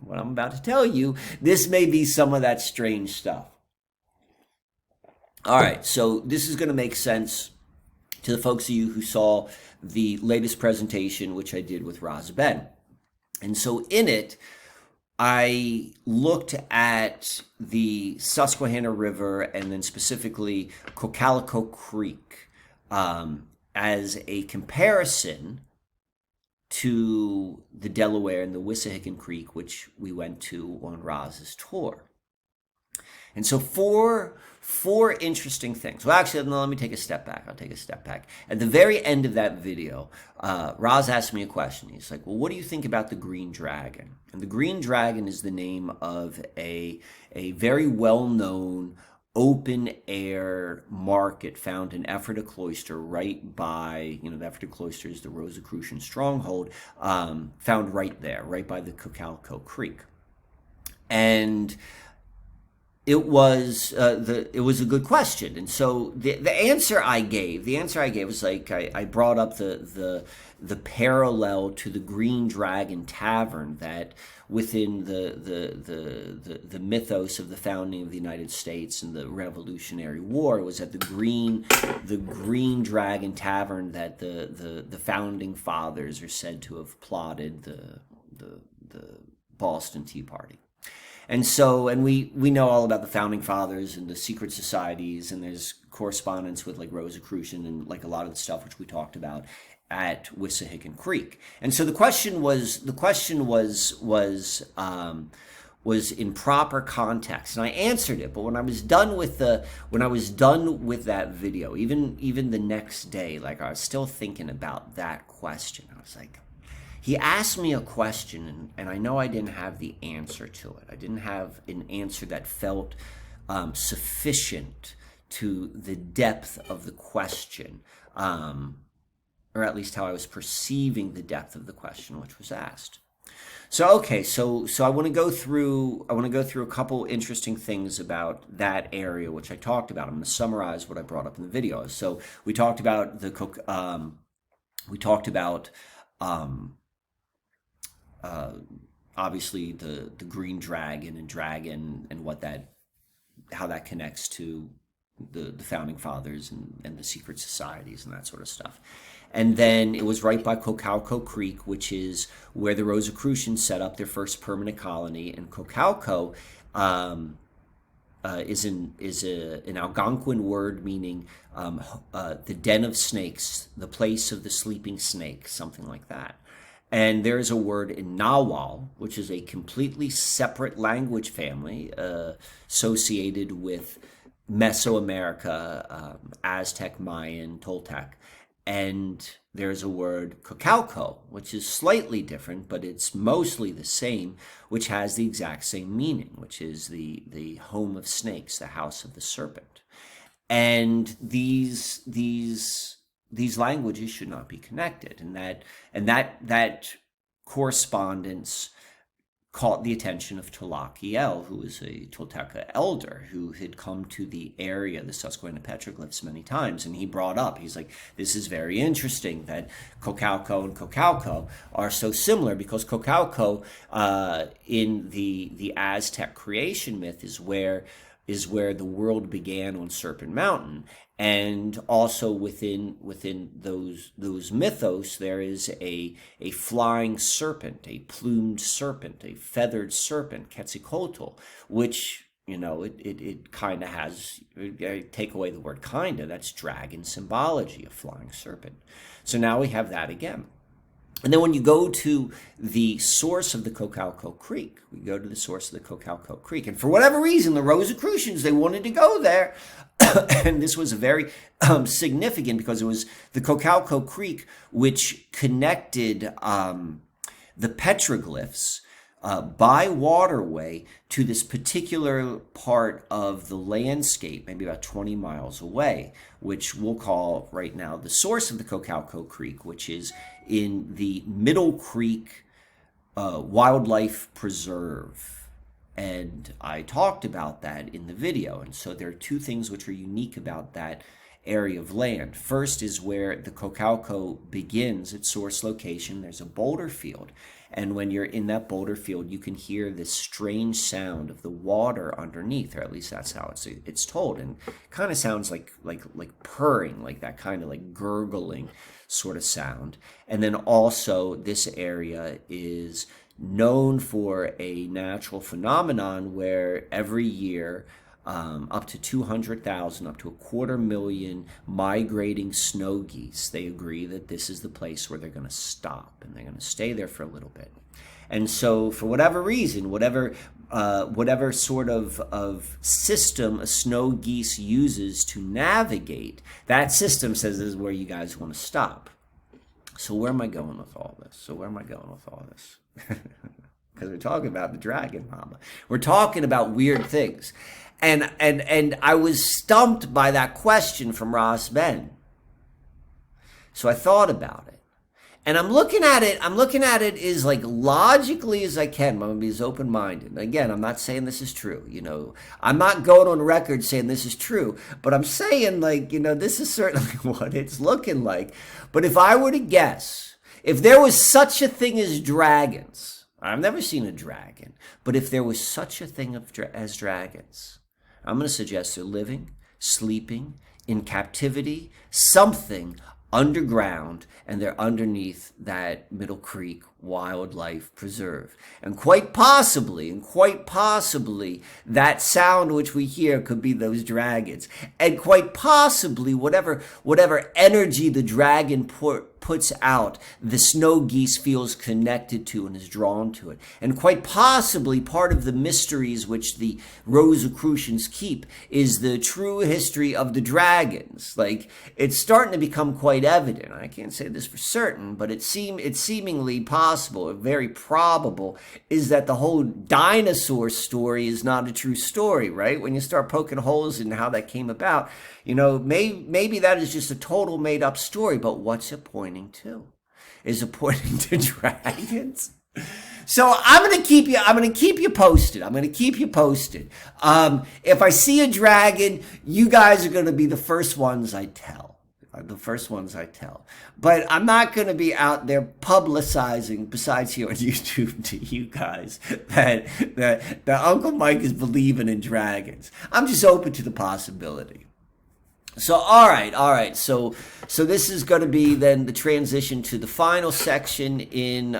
what I'm about to tell you, this may be some of that strange stuff. All right, so this is going to make sense to the folks of you who saw the latest presentation, which I did with Roz Ben. And so in it, I looked at the Susquehanna River and then specifically Cocalico Creek as a comparison to the Delaware and the Wissahickon Creek, which we went to on Roz's tour. And so four interesting things. Well, actually, no, let me take a step back. I'll take a step back. At the very end of that video, Roz asked me a question. He's like, well, what do you think about the Green Dragon? And the Green Dragon is the name of a very well-known open-air market found in Ephrata Cloister, right by, the Ephrata Cloister is the Rosicrucian stronghold, found right there, right by the Cocalico Creek. And it was a good question. And so the answer I gave was like, I brought up the parallel to the Green Dragon Tavern that within the mythos of the founding of the United States and the Revolutionary War, it was at the Green Dragon Tavern that the founding fathers are said to have plotted the Boston Tea Party. And so, and we know all about the founding fathers and the secret societies, and there's correspondence with like Rosicrucian and like a lot of the stuff which we talked about at Wissahickon Creek. And so the question was in proper context, and I answered it. But when I was done with that video, even the next day, like I was still thinking about that question. I was like, he asked me a question, and I know I didn't have the answer to it. I didn't have an answer that felt sufficient to the depth of the question, or at least how I was perceiving the depth of the question which was asked. So okay, so I want to go through a couple interesting things about that area which I talked about. I'm going to summarize what I brought up in the video. So we talked about the We talked about um, uh, obviously the green dragon and dragon and what that how that connects to the founding fathers and the secret societies and that sort of stuff. And then it was right by Cocalco Creek, which is where the Rosicrucians set up their first permanent colony. And Cocalco is an Algonquin word meaning the den of snakes, the place of the sleeping snake, something like that. And there is a word in Nahuatl, which is a completely separate language family associated with Mesoamerica, Aztec, Mayan, Toltec. And there's a word Cocalco, which is slightly different, but it's mostly the same, which has the exact same meaning, which is the home of snakes, the house of the serpent. And these languages should not be connected, and that correspondence caught the attention of Tlaquiel, who was a Tolteca elder who had come to the area, the Susquehanna petroglyphs, many times, and he brought up, he's like, this is very interesting that Cocalco and Cocalco are so similar, because Cocalco in the Aztec creation myth is where the world began on Serpent Mountain. And also within those mythos, there is a flying serpent, a plumed serpent, a feathered serpent, Quetzalcoatl, which, it kind of has, take away the word kind of, that's dragon symbology, a flying serpent. So now we have that again. And then when you go to the source of the Cocalco Creek, we go to the source of the Cocalco Creek. And for whatever reason, the Rosicrucians, they wanted to go there. And this was very significant, because it was the Cocalco Creek which connected the petroglyphs by waterway to this particular part of the landscape, maybe about 20 miles away, which we'll call right now the source of the Cocalco Creek, which is in the Middle Creek Wildlife Preserve. And I talked about that in the video. And so there are two things which are unique about that area of land. First is where the Cocalco begins, its source location. There's a boulder field. And when you're in that boulder field, you can hear this strange sound of the water underneath, or at least that's how it's told. And it kind of sounds like purring, like that kind of like gurgling sort of sound. And then also this area is known for a natural phenomenon where every year up to 200,000, up to 250,000 migrating snow geese, they agree that this is the place where they're going to stop, and they're going to stay there for a little bit. And so for whatever reason, whatever sort of system a snow geese uses to navigate, that system says this is where you guys want to stop. So where am I going with all this? Because we're talking about the Dragon Momma. We're talking about weird things. And I was stumped by that question from Ross Ben. So I thought about it. And I'm looking at it as like logically as I can. I'm going to be as open-minded. Again, I'm not saying this is true. I'm not going on record saying this is true, but I'm saying this is certainly what it's looking like. But if I were to guess, if there was such a thing as dragons, I've never seen a dragon, but if there was such a thing as dragons, I'm going to suggest they're living, sleeping, in captivity, something underground, and they're underneath that Middle Creek Wildlife Preserve. And quite possibly, that sound which we hear could be those dragons. And quite possibly, whatever energy the dragon puts out, the snow geese feels connected to and is drawn to it. And quite possibly, part of the mysteries which the Rosicrucians keep is the true history of the dragons. Like, it's starting to become quite evident. I can't say this for certain, but it's seemingly possible, very probable, is that the whole dinosaur story is not a true story, right? When you start poking holes in how that came about, maybe that is just a total made-up story, but what's it pointing to? Is it pointing to dragons? So I'm going to keep you posted. If I see a dragon, you guys are going to be the first ones I tell. The first ones I tell. But I'm not going to be out there publicizing, besides here on YouTube, to you guys that Uncle Mike is believing in dragons. I'm just open to the possibility. So all right. So this is going to be then the transition to the final section in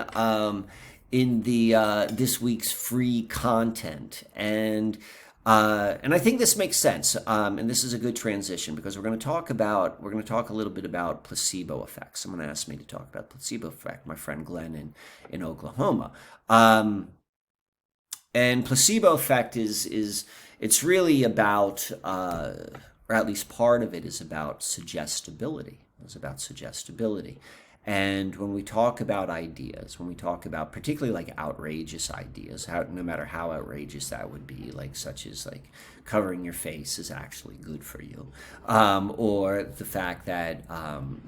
the this week's free content, and I think this makes sense, and this is a good transition because we're going to talk a little bit about placebo effects. Someone asked me to talk about placebo effect. My friend Glenn in Oklahoma. And placebo effect is it's really about, or at least part of it is about suggestibility. It's about suggestibility. And when we talk about ideas, when we talk about particularly like outrageous ideas, no matter how outrageous that would be, like such as like covering your face is actually good for you, or the fact that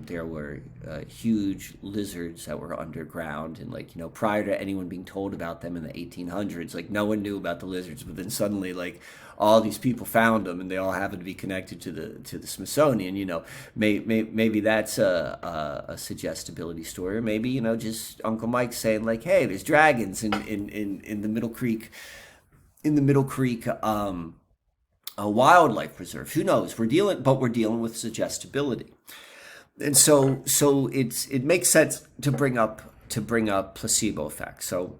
there were huge lizards that were underground, and like prior to anyone being told about them in the 1800s, like no one knew about the lizards, but then suddenly like all these people found them, and they all happen to be connected to the Smithsonian. Maybe that's a suggestibility story, or maybe just Uncle Mike saying like, "Hey, there's dragons in the Middle Creek a wildlife preserve." Who knows? We're dealing with suggestibility, and so it makes sense to bring up placebo effect. So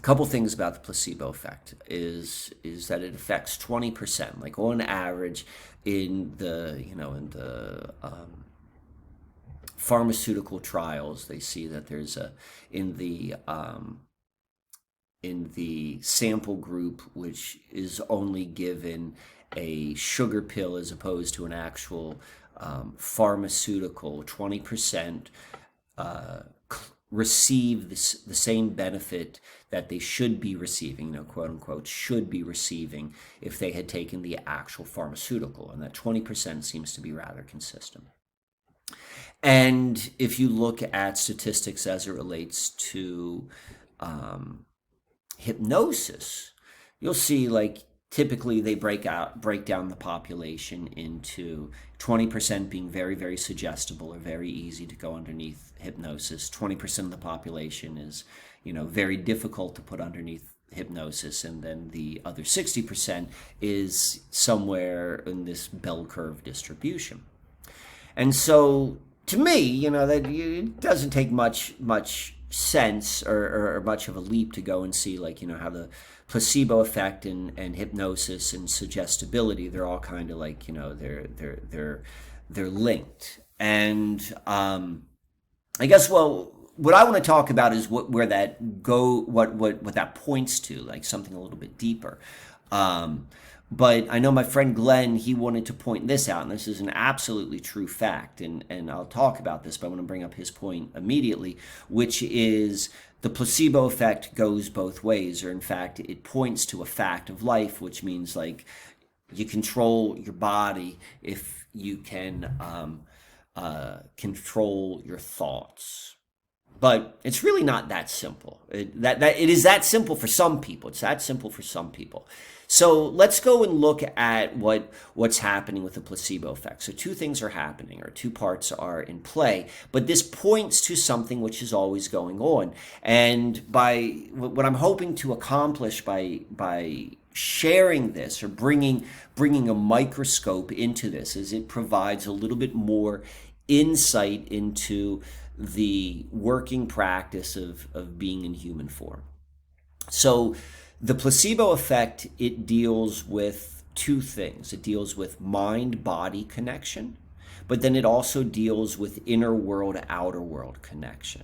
couple things about the placebo effect is that it affects 20%, like on average in the pharmaceutical trials. They see that there's in the sample group, which is only given a sugar pill as opposed to an actual pharmaceutical, 20% receive the same benefit that they should be receiving, quote unquote, should be receiving if they had taken the actual pharmaceutical. And that 20% seems to be rather consistent. And if you look at statistics as it relates to hypnosis, you'll see like typically they break down the population into 20% being very, very suggestible or very easy to go underneath hypnosis. 20% of the population is, very difficult to put underneath hypnosis, and then the other 60% is somewhere in this bell curve distribution. And so to me, that it doesn't take much sense or much of a leap to go and see like how the placebo effect and hypnosis and suggestibility, they're all kind of like they're linked. And I guess what I want to talk about is what that points to, like something a little bit deeper. But I know my friend Glenn, he wanted to point this out, and this is an absolutely true fact, and I'll talk about this, but I want to bring up his point immediately, which is the placebo effect goes both ways, or in fact, it points to a fact of life, which means like you control your body if you can control your thoughts. But it's really not that simple. It is that simple for some people. It's that simple for some people. So let's go and look at what's happening with the placebo effect. So two things are happening, or two parts are in play, but this points to something which is always going on. And by what I'm hoping to accomplish by sharing this or bringing a microscope into this is it provides a little bit more insight into the working practice of being in human form. So the placebo effect, it deals with two things. It deals with mind-body connection, but then it also deals with inner world, outer world connection.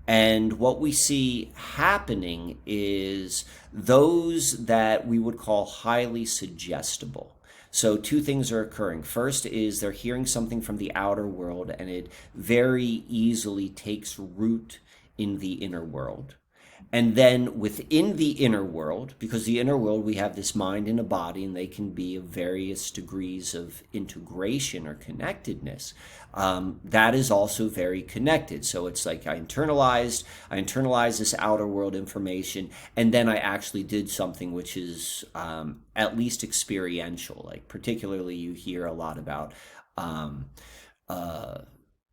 And what we see happening is those that we would call highly suggestible. So two things are occurring. First is they're hearing something from the outer world, and it very easily takes root in the inner world. And then within the inner world, because the inner world, we have this mind and a body, and they can be of various degrees of integration or connectedness. That is also very connected. So it's like I internalized this outer world information, and then I actually did something which is at least experiential. Like particularly, you hear a lot about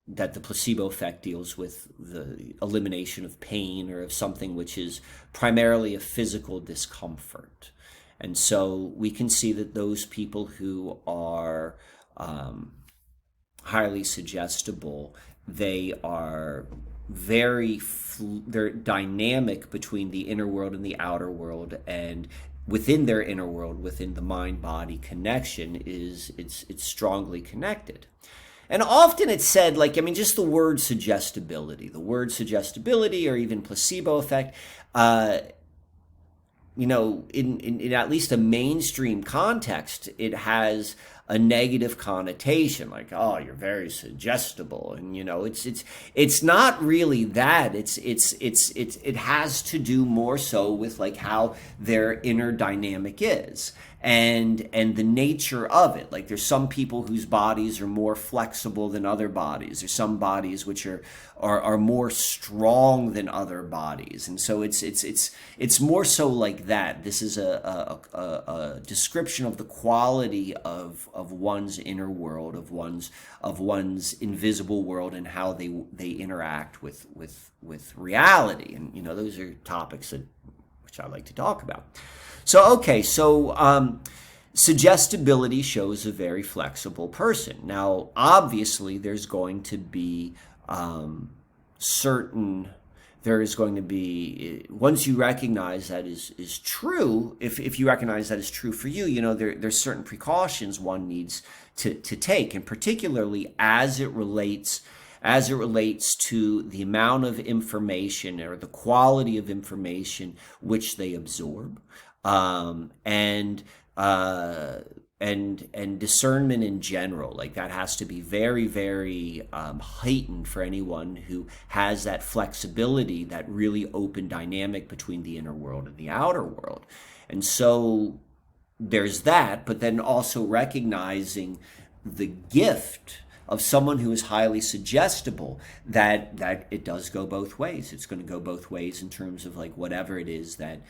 that the placebo effect deals with the elimination of pain or of something which is primarily a physical discomfort. And so we can see that those people who are highly suggestible, they are they're dynamic between the inner world and the outer world, and within their inner world, within the mind body connection, it's strongly connected. And often it's said, like, I mean, just the word suggestibility, or even placebo effect, in at least a mainstream context, it has a negative connotation, like, oh, you're very suggestible. And it's not really that. It has to do more so with like how their inner dynamic is, and the nature of it. Like, there's some people whose bodies are more flexible than other bodies. There's some bodies which are more strong than other bodies, and so it's more so like that. This is a description of the quality of one's inner world, of one's invisible world, and how they interact with reality. And those are topics which I like to talk about. So suggestibility shows a very flexible person. Now, obviously, there's going to be once you recognize that is true, if you recognize that is true for you, there's certain precautions one needs to take, and particularly as it relates to the amount of information or the quality of information which they absorb, and discernment in general. Like, that has to be very, very heightened for anyone who has that flexibility, that really open dynamic between the inner world and the outer world. And so there's that, but then also recognizing the gift of someone who is highly suggestible, that it does go both ways. It's going to go both ways in terms of like whatever it is that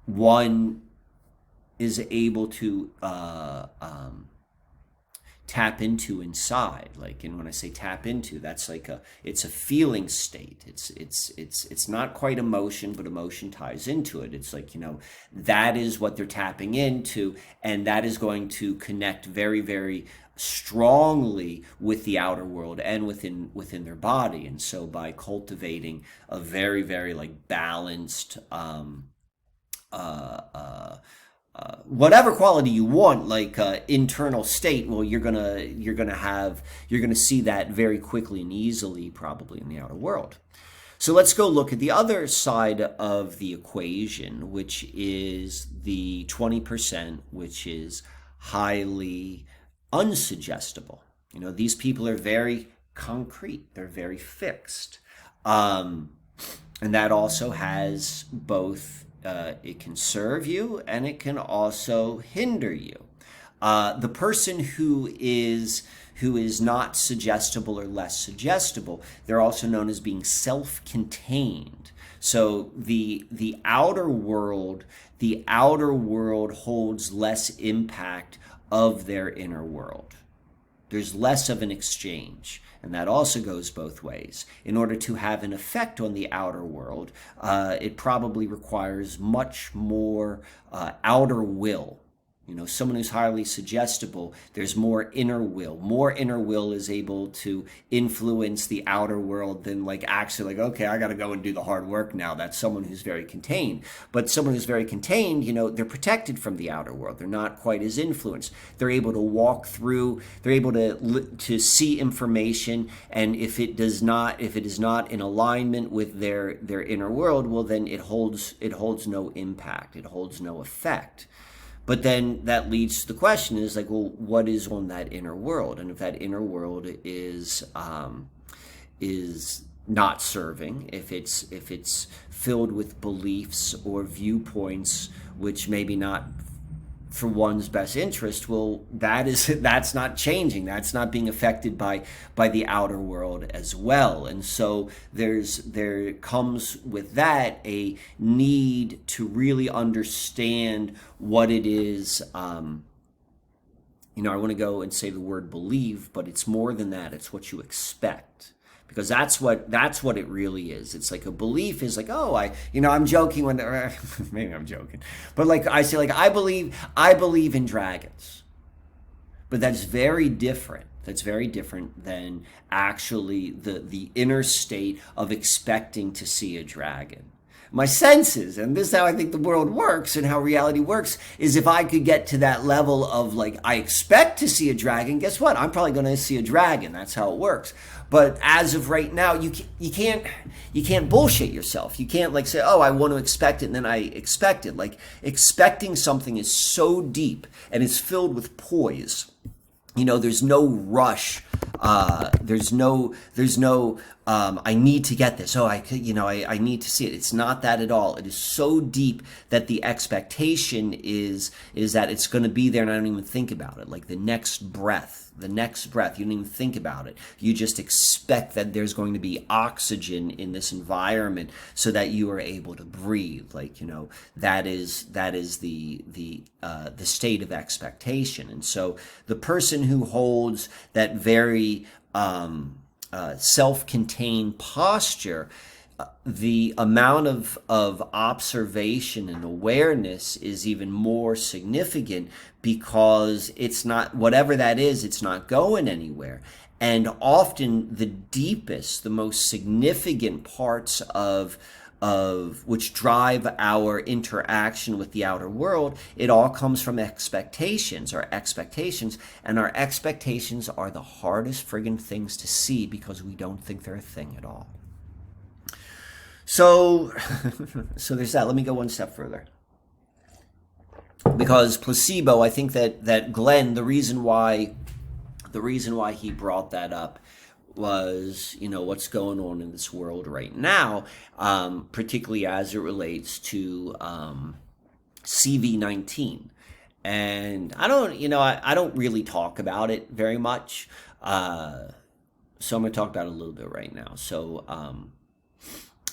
one is able to tap into inside. Like, and when I say tap into, that's like it's a feeling state. It's not quite emotion, but emotion ties into it. It's like, that is what they're tapping into, and that is going to connect very, very strongly with the outer world and within their body. And so by cultivating a very, very like balanced whatever quality you want, like internal state, well, you're gonna see that very quickly and easily, probably in the outer world. So let's go look at the other side of the equation, which is the 20%, which is highly unsuggestible. These people are very concrete. They're very fixed. And that also has both, it can serve you and it can also hinder you. The person who is not suggestible or less suggestible, they're also known as being self-contained. So the outer world holds less impact of their inner world. There's less of an exchange, and that also goes both ways. In order to have an effect on the outer world, it probably requires much more outer will. Someone who's highly suggestible, there's more inner will. More inner will is able to influence the outer world than like actually like, okay, I got to go and do the hard work now. That's someone who's very contained. But someone who's very contained, they're protected from the outer world. They're not quite as influenced. They're able to walk through, they're able to see information, and if it is not in alignment with their inner world, well, then it holds no impact. It holds no effect. But then that leads to the question is like, well, what is on that inner world? And if that inner world is not serving, if it's filled with beliefs or viewpoints which maybe not for one's best interest, well, that's not changing. That's not being affected by the outer world as well. And so there comes with that a need to really understand what it is I want to go and say the word believe, but it's more than that. It's what you expect. Because that's what it really is. It's like a belief is like, oh, I'm joking when maybe I'm joking. But like I say, like I believe in dragons. But that's very different. That's very different than actually the inner state of expecting to see a dragon. My senses, and this is how I think the world works and how reality works, is if I could get to that level of like, I expect to see a dragon, guess what? I'm probably going to see a dragon. That's how it works. But as of right now, you can't bullshit yourself. You can't like say, oh, I want to expect it, and then I expect it. Like expecting something is so deep and it's filled with poise. There's no rush. There's no. I need to get this. Oh, I need to see it. It's not that at all. It is so deep that the expectation is that it's going to be there, and I don't even think about it. Like the next breath, you don't even think about it. You just expect that there's going to be oxygen in this environment so that you are able to breathe. Like that is the state of expectation. And so the person who holds that very self-contained posture, the amount of observation and awareness is even more significant because it's not, whatever that is, it's not going anywhere. And often the deepest, the most significant parts of which drive our interaction with the outer world, it all comes from expectations, and our expectations are the hardest friggin' things to see because we don't think they're a thing at all. So there's that. Let me go one step further. Because placebo, I think that Glenn, the reason why he brought that up was, what's going on in this world right now, particularly as it relates to CV19. And I don't really talk about it very much. So I'm going to talk about it a little bit right now. So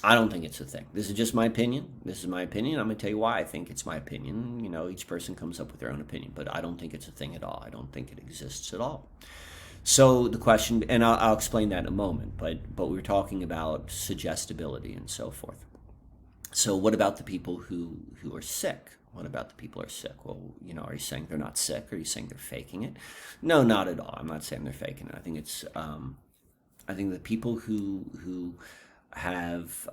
I don't think it's a thing. This is just my opinion. I'm going to tell you why I think it's my opinion. Each person comes up with their own opinion, but I don't think it's a thing at all. I don't think it exists at all. So the question, and I'll explain that in a moment, but we were talking about suggestibility and so forth. So what about the people who are sick? What about the people who are sick? Well, are you saying they're not sick? Are you saying they're faking it? No, not at all. I'm not saying they're faking it. I think it's, I think the people who have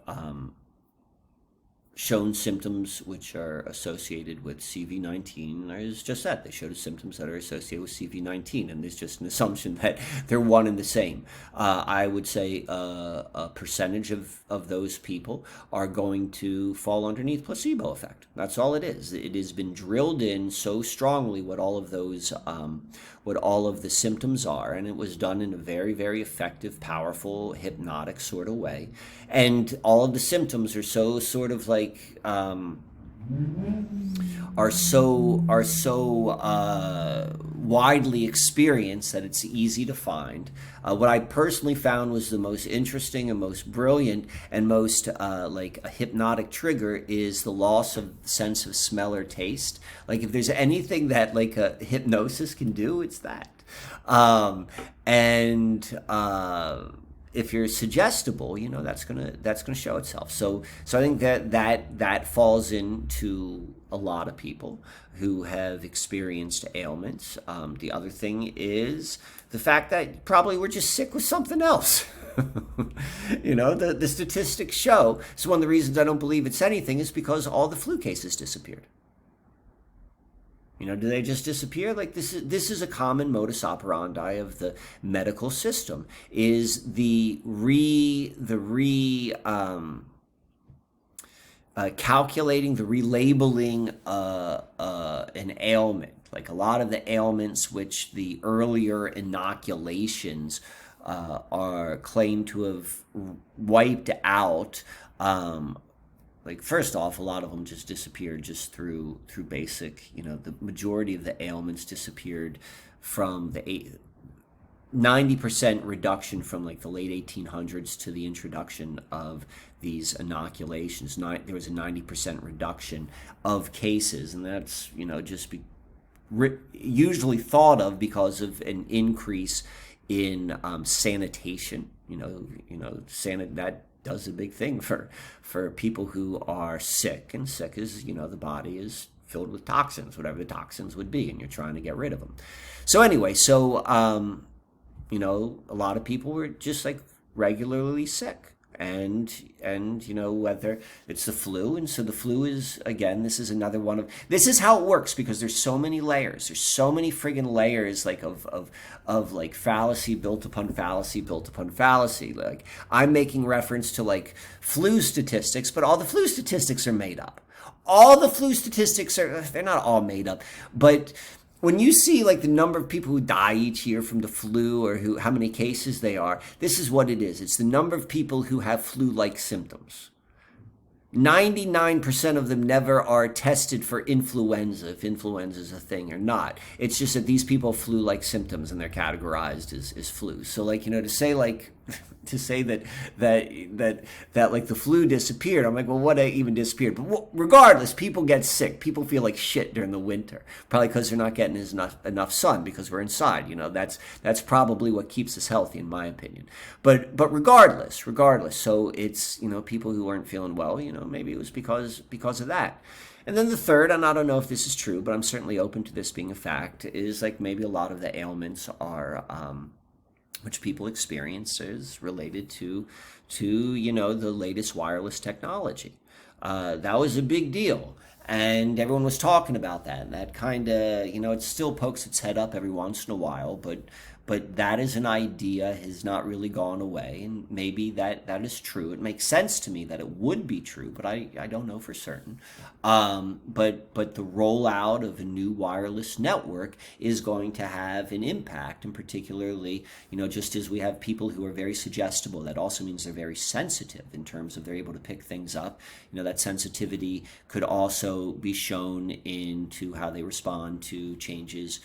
shown symptoms which are associated with CV19 is just that. They showed symptoms that are associated with CV19, and there's just an assumption that they're one and the same. I would say a percentage of those people are going to fall underneath placebo effect. That's all it is. It has been drilled in so strongly what all of those, what all of the symptoms are, and it was done in a very, very effective, powerful, hypnotic sort of way. And all of the symptoms are so sort of like are so widely experienced that it's easy to find. What I personally found was the most interesting and most brilliant and most like a hypnotic trigger is the loss of sense of smell or taste. Like if there's anything that like a hypnosis can do, it's that. If you're suggestible, that's gonna show itself. So I think that falls into a lot of people who have experienced ailments. The other thing is the fact that probably we're just sick with something else. The statistics show. So one of the reasons I don't believe it's anything is because all the flu cases disappeared. Do they just disappear? Like this is a common modus operandi of the medical system is calculating, the relabeling an ailment. Like a lot of the ailments which the earlier inoculations are claimed to have wiped out. Like first off, a lot of them just disappeared just through basic, the majority of the ailments disappeared from the 90% reduction from like the late 1800s to the introduction of these inoculations. There was a 90% reduction of cases, and that's, just usually thought of because of an increase in sanitation. That does a big thing for people who are sick, and sick is, the body is filled with toxins, whatever the toxins would be, and you're trying to get rid of them. So anyway, a lot of people were just like regularly sick. And whether it's the flu, and so the flu is, again, this is how it works, because there's so many layers, there's so many friggin' layers, like of like fallacy built upon fallacy built upon fallacy. Like, I'm making reference to like flu statistics, but all the flu statistics are made up. All the flu statistics they're not all made up, but when you see like the number of people who die each year from the flu, or how many cases they are, this is what it is. It's the number of people who have flu-like symptoms. 99% of them never are tested for influenza, if influenza is a thing or not. It's just that these people have flu-like symptoms and they're categorized as flu. So like, to say that like the flu disappeared, I'm like, well, what even disappeared? But regardless, people get sick. People feel like shit during the winter, probably because they're not getting enough sun, because we're inside. That's probably what keeps us healthy, in my opinion. But regardless, so it's, people who weren't feeling well, maybe it was because of that. And then the third, and I don't know if this is true, but I'm certainly open to this being a fact, is like maybe a lot of the ailments are which people experience is related to the latest wireless technology. That was a big deal, and everyone was talking about that. And that kind of, it still pokes its head up every once in a while, but that is an idea, has not really gone away, and maybe that is true. It makes sense to me that it would be true, but I don't know for certain. But the rollout of a new wireless network is going to have an impact, and particularly, just as we have people who are very suggestible, that also means they're very sensitive in terms of they're able to pick things up. That sensitivity could also be shown into how they respond to changes,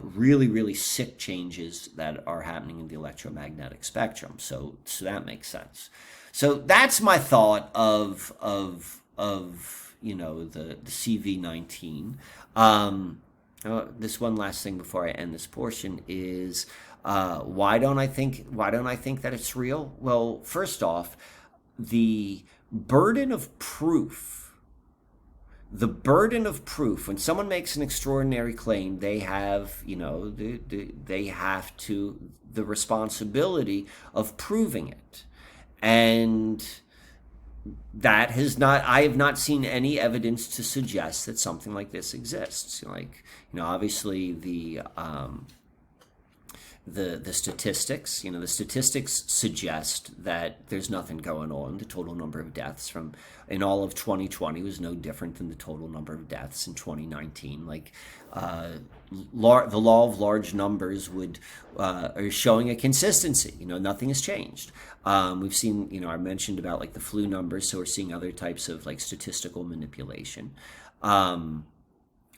really, really sick changes that are happening in the electromagnetic spectrum. So that makes sense. So that's my thought of the CV-19. This one last thing before I end this portion is why don't I think that it's real? Well, first off, the burden of proof, when someone makes an extraordinary claim, they have, they have the responsibility of proving it. And I have not seen any evidence to suggest that something like this exists. Like, obviously the statistics, the statistics suggest that there's nothing going on. The total number of deaths in all of 2020 was no different than the total number of deaths in 2019. Like, the law of large numbers are showing a consistency. Nothing has changed. We've seen, I mentioned about like the flu numbers, so we're seeing other types of like statistical manipulation.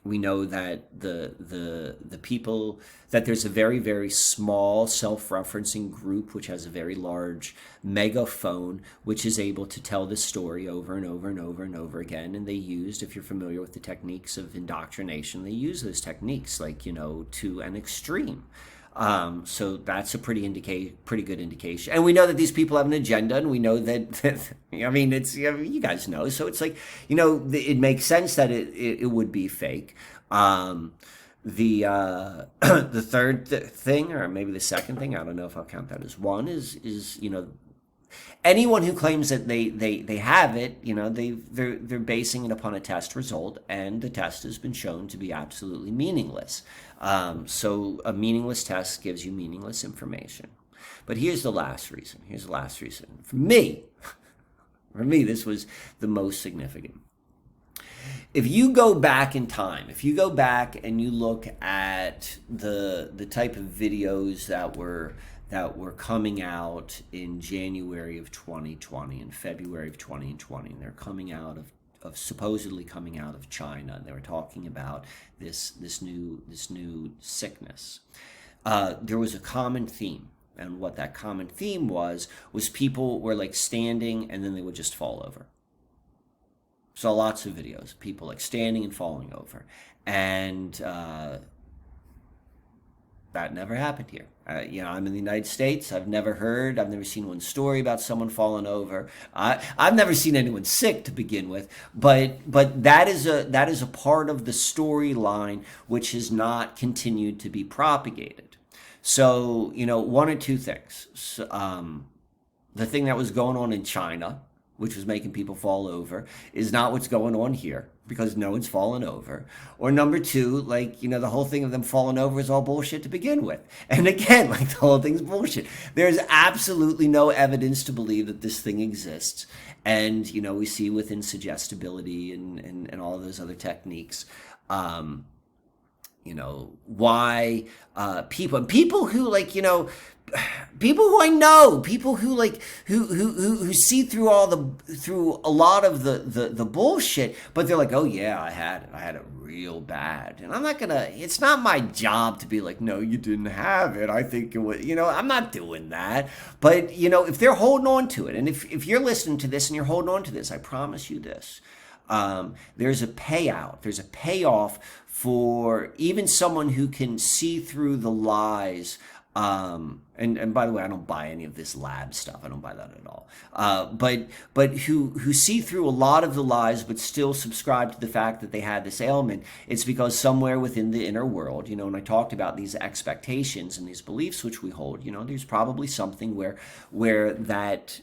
We know that the people, that there's a very, very small self-referencing group which has a very large megaphone, which is able to tell this story over and over and over and over again. And they used, if you're familiar with the techniques of indoctrination, they use those techniques like, to an extreme. So that's a pretty good indication. And we know that these people have an agenda, and we know that you guys know. So it's like, it makes sense that it would be fake. The third thing, or maybe the second thing, I don't know if I'll count that as one, is anyone who claims that they have it, they're basing it upon a test result, and the test has been shown to be absolutely meaningless. So a meaningless test gives you meaningless information. But here's the last reason. For me, this was the most significant. If you go back in time, if you go back and you look at the type of videos that were coming out in January of 2020 and February of 2020, and they're coming out of supposedly coming out of China, and they were talking about this new sickness. There was a common theme, and what that common theme was people were like standing and then they would just fall over. So lots of videos, people like standing and falling over. And that never happened here. I'm in the United States. I've never seen one story about someone falling over. I've never seen anyone sick to begin with. But that is a part of the storyline which has not continued to be propagated. So one or two things. The thing that was going on in China, which was making people fall over, is not what's going on here because no one's fallen over. Or number two, the whole thing of them falling over is all bullshit to begin with. And again, the whole thing's bullshit. There's absolutely no evidence to believe that this thing exists. And, we see within suggestibility and all of those other techniques, why people who people who I know, people who who see through a lot of the bullshit, but they're like, oh yeah, I had it real bad. And it's not my job to be like, no, you didn't have it. I think it was, I'm not doing that. But if they're holding on to it, and if you're listening to this and you're holding on to this, I promise you this. There's a payout. There's a payoff for even someone who can see through the lies. And by the way, I don't buy any of this lab stuff. I don't buy that at all. But who see through a lot of the lies, but still subscribe to the fact that they had this ailment. It's because somewhere within the inner world, and I talked about these expectations and these beliefs which we hold. There's probably something where that.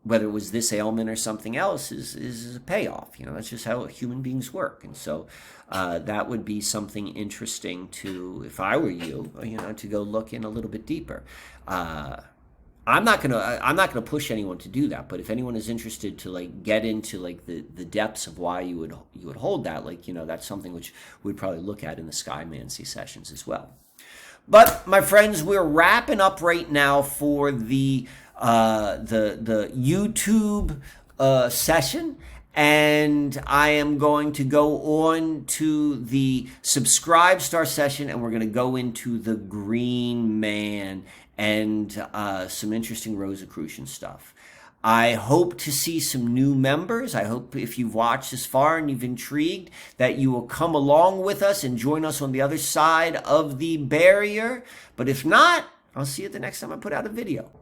Whether it was this ailment or something else is a payoff. That's just how human beings work. And so that would be something interesting to, if I were you, to go look in a little bit deeper. I'm not gonna push anyone to do that, but if anyone is interested to get into the depths of why you would hold that, that's something which we'd probably look at in the Skymancy sessions as well. But my friends, we're wrapping up right now for the YouTube session, and I am going to go on to the Subscribe Star session, and we're going to go into the Green Man and some interesting Rosicrucian stuff. I hope to see some new members. I hope if you've watched this far and you've intrigued that you will come along with us and join us on the other side of the barrier. But if not, I'll see you the next time I put out a video.